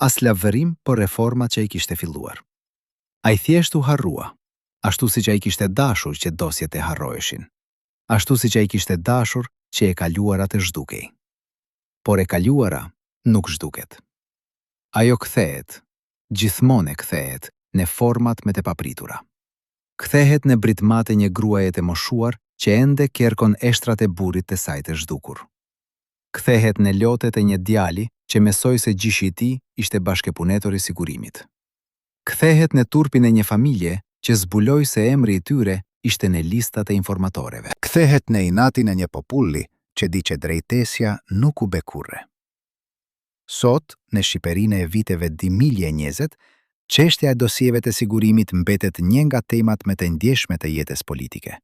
as lavdërim për reformat që ai kishte filluar. Ai thjesht u harrua, ashtu siç ai kishte dashur që dosjet e harroheshin, ashtu siç ai kishte dashur që e kaluara të zhdukej. Por e kaluara nuk zhduket. Ajo kthehet, gjithmonë kthehet në format me të papritura. Kthehet në britmate një gruaje të moshuar që ende kërkon eshtrat e burrit të saj të zhdukur. Kthehet në lotet e një djali që mesoi se gjyshi i tij ishte bashkëpunëtor i sigurimit. Kthehet në turpin e një familje që zbuloi se emri i tyre ishte në listat e informatorëve. Kthehet në inatin e një populli që di që drejtësia nuk u bë kurrë. Sot, në Shqipërinë e viteve 2020, çështja e dosieve të sigurimit mbetet një nga temat më të ndjeshme të jetës politike.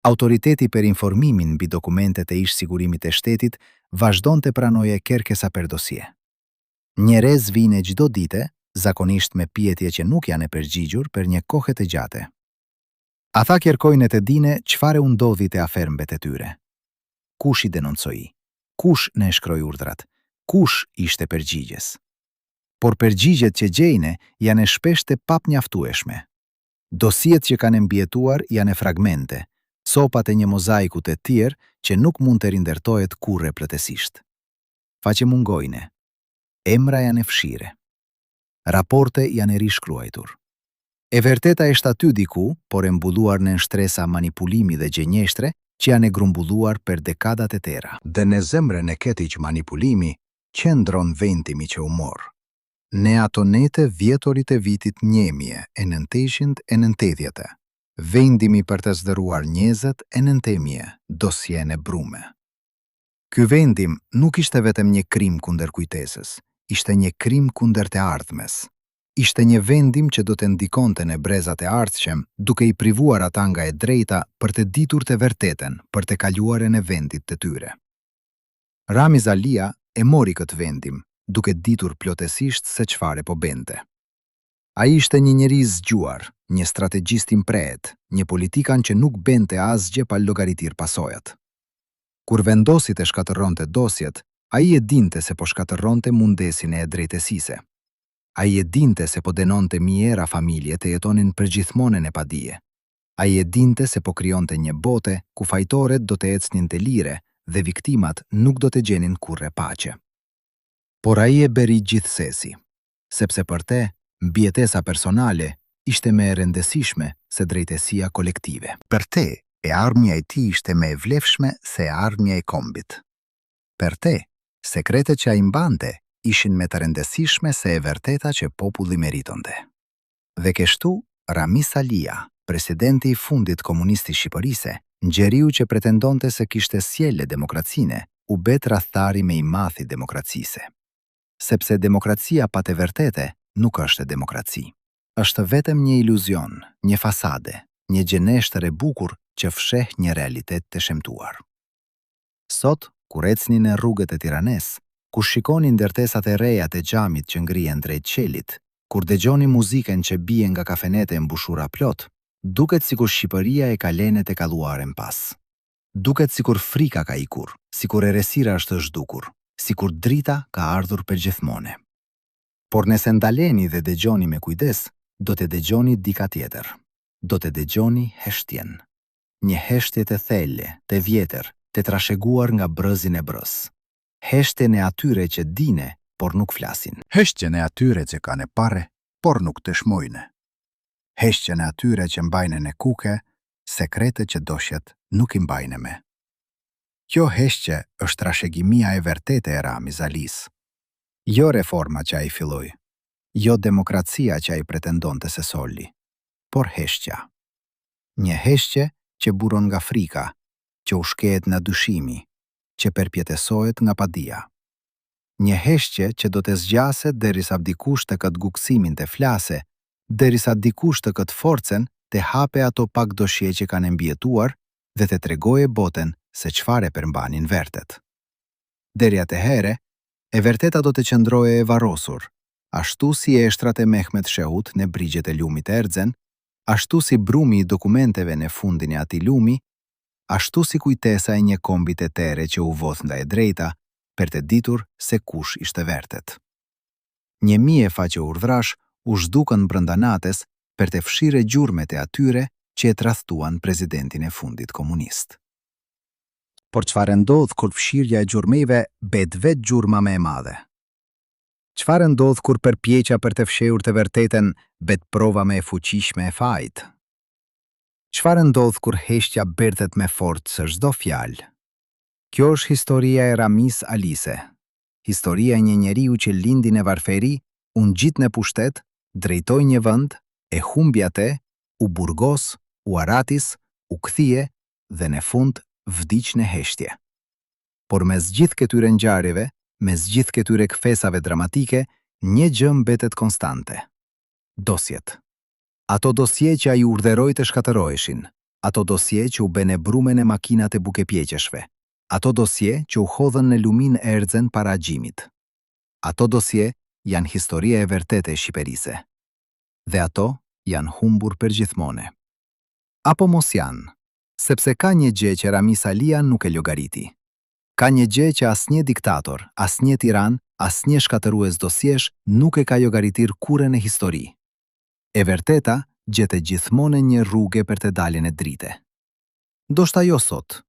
Autoriteti për informimin mbi dokumentet e ish sigurimit të shtetit vazhdon të pranojë kërkesa për dosie. Njerëz vijnë çdo ditë, zakonisht me pyetje që nuk janë e përgjigjur për një kohë të gjatë. Ata kërkojnë të dinë çfarë u ndodhi te afermët e tyre. Kush i denoncoi? Kush ne shkroi urdhrat? Kush ishte përgjigjes? Por përgjigjet që gjejnë janë shpesh të papmjaftueshme. Dosiet që kanë mbijetuar janë fragmente, copat e një mozaiku të tjerë që nuk mund të rindërtohet kurrë plotësisht. Faqe mungojnë. Emra janë fshire. Raporte janë rishkruajtur. E vërteta është aty diku, por e mbulluar në shtresa manipulimi dhe gjenjeshtre që janë grumbulluar për dekadat e tëra. Dhe në zemrën e këtij manipulimi qëndron vendimi që u mor. Në ato nete vjetorit e vitit 1990, vendimi për të zderuar njëzët e nëntemje, dosjen e brume. Ky vendim nuk ishte vetëm një krim kundër kujtesës, ishte një krim kundër të ardhmes. Ishte një vendim që do të ndikonte në brezat e ardhshëm, duke i privuar ata nga e drejta për të ditur të vërtetën, për të kaluarën e vendit të tyre. Ramis Alia e mori këtë vendim, duke ditur plotësisht se çfarë po bente. Ai ishte një njeri zgjuar, një strategjist imprehet, një politikan që nuk bente asgjë pa llogaritir pasojat. Kur vendosi të shkatërronte dosjet, ai e dinte se po shkatërronte mundesin e drejtësisë. Ai e dinte se po denonte mijëra familje të jetonin përgjithmonë në padije. Ai e dinte se po krijonte një bote ku fajtorët do të ecnin të lire dhe viktimat nuk do të gjenin kurrë paqe. Por ai e bëri gjithsesi, sepse për te, mbijetesa personale ishte më e rëndësishme se drejtësia kolektive. Për te, e armja e tij ishte më e vlefshme se armja e kombit. Per te, sekretet që ai mbante ishin më të rëndësishme se e vërteta që populli meritonte. Dhe kështu, Ramiz Alia, presidenti i fundit komunist i Shqipërisë, njeriu që pretendonte se kishte sjellë demokracinë, u bet rrethari më i madh i demokracisë. Sepse demokracia pa të vërtete nuk është demokraci. Është vetëm një iluzion, një fasade, një gjeneshtër e bukur që fsheh një realitet të shëmtuar. Sot, kur ecni në rrugët e Tiranës, kur shikoni ndërtesat e reja të xhamit që ngrihen drejt qelit, kur dëgjoni muzikën që bie nga kafenete mbushura plot, duket sikur Shqipëria e ka lënë të kaluaren pas. Duket sikur frika ka ikur, sikur errësira është zhdukur, sikur drita ka ardhur përgjithmone. Por nëse ndaleni dhe dëgjoni me kujdes, do të dëgjoni dika tjetër. Do të dëgjoni heshtjen. Një heshtje të thellë, të vjetër, të trashëguar nga brëzin e brës. Heshtjen e atyre që dine, por nuk flasin. Heshtjen e atyre që kanë parë, por nuk të shmojnë. Heshtjen e atyre që mbajnë në kuke, sekrete që doshjet nuk i mbajnë me. Kjo heshtje është trashëgimia e vërtetë e Ramiz Alis. Jo reforma që ai filloi, jo demokracia që ai pretendonte se solli, por heshtja. Një heshtje që buron nga frika, që u shkehet nga dyshimi, që përpjetësohet nga padia. Një heshtje që do të zgjaset derisa dikush të këtë guksimin të flase, derisa dikush të këtë forcen të hape ato pak doshje që kanë mbjetuar dhe të tregoje boten se çfarë përmbanin vërtet. Deri atëherë, e vërteta do të qëndroje e varrosur, ashtu si eshtrat e Mehmet Shehut në brigjet e lumit Erzen, ashtu si brumi i dokumenteve në fundin e atij lumi, ashtu si kujtesa e një kombi të tere që u vodh nga e drejta për të ditur se kush ishte vërtet. 1000 faqe urdhrash u zhdukën brenda natës për të fshirë gjurmet e atyre që e tradhtuan presidentin e fundit komunist. Por çfarë ndodh kur fshirja e gjurmeve bet vetë gjurma më e madhe? Çfarë ndodh kur përpjekja për të fshehur të vërtetën bet prova më e fuqishme e fajit? Çfarë ndodh kur heshtja bërtet më fort se çdo fjalë? Kjo është historia e Ramiz Alisë. Historia e një njeriu që lindi në varfëri, u ngjit në pushtet, drejtoi një vend, e humbi atë, u burgos, u aratis, u kthie dhe në fund vdiq në heshtje. Por mes gjithë këtyre ngjarjeve, mes gjithë këtyre kthesave dramatike, një gjë mbetet konstante. Dosjet. Ato dosje që ai urdhëroi të shkatërroheshin, ato dosje që u bënë brume në makinat e bukepjeqeshve, ato dosje që u hodhën në lumin Erzen para agjimit. Ato dosje janë historia e vërtetë e Shqipërisë. Dhe ato janë humbur përgjithmone. Apo mos janë, sepse ka një gjë që Ramiz Alia nuk e llogariti. Ka një gjë që asnjë diktator, asnjë tiran, asnjë shkatërues dosjesh nuk e ka llogaritir kurrë në histori. E vërteta gjetet gjithmonë një rrugë për të dalë në dritë. Ndoshta jo sot,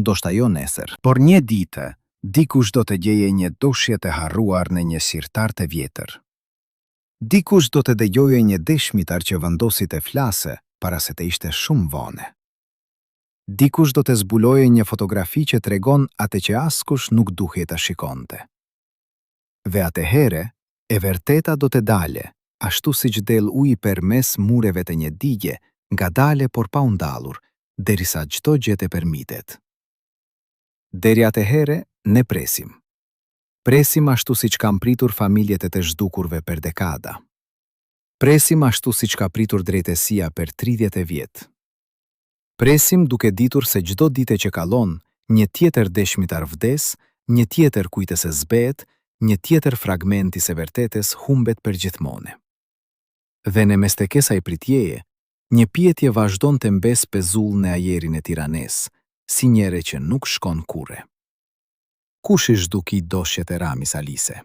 ndoshta jo nesër, por një ditë dikush do të gjeje një doshje të harruar në një sirtar të vjetër. Dikush do të dëgjojë një dëshmitar që vendosi të flasë para se të ishte shumë vonë. Dikush do të zbulojë një fotografi që tregon atë që askush nuk duhej ta shikonte. Dhe atëherë, e vërteta do të dalë, ashtu siç del uji përmes mureve të një digje, ngadalë por pa u ndallur, derisa çdo gjë të përmitet. Deri atëherë, ne presim. Presim ashtu siç kanë pritur familjet e të zhdukurve për dekada. Presim ashtu siç ka pritur drejtësia për 30 vjet. Presim duke ditur se çdo ditë që kalon, një tjetër dëshmitar vdes, një tjetër kujtës e zbehet, një tjetër fragmenti së vërtetës humbet përgjithmone. Dhe në mes të kësaj pritjeje, një pyetje vazhdon të mbes pezull në ajerin e Tiranës, si njëre që nuk shkon kurrë. Kush i zhduki doshjet e Ramiz Alisë?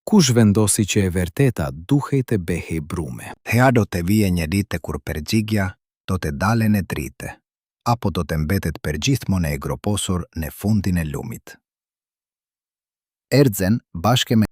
Kush vendosi që e vërteta duhej të behej brume? Hea do të vije një ditë kur përgjigja do të dalë në dritë, apo do të mbetet përgjithmonë e groposur në fundin e lumit. Erzen, bashkë me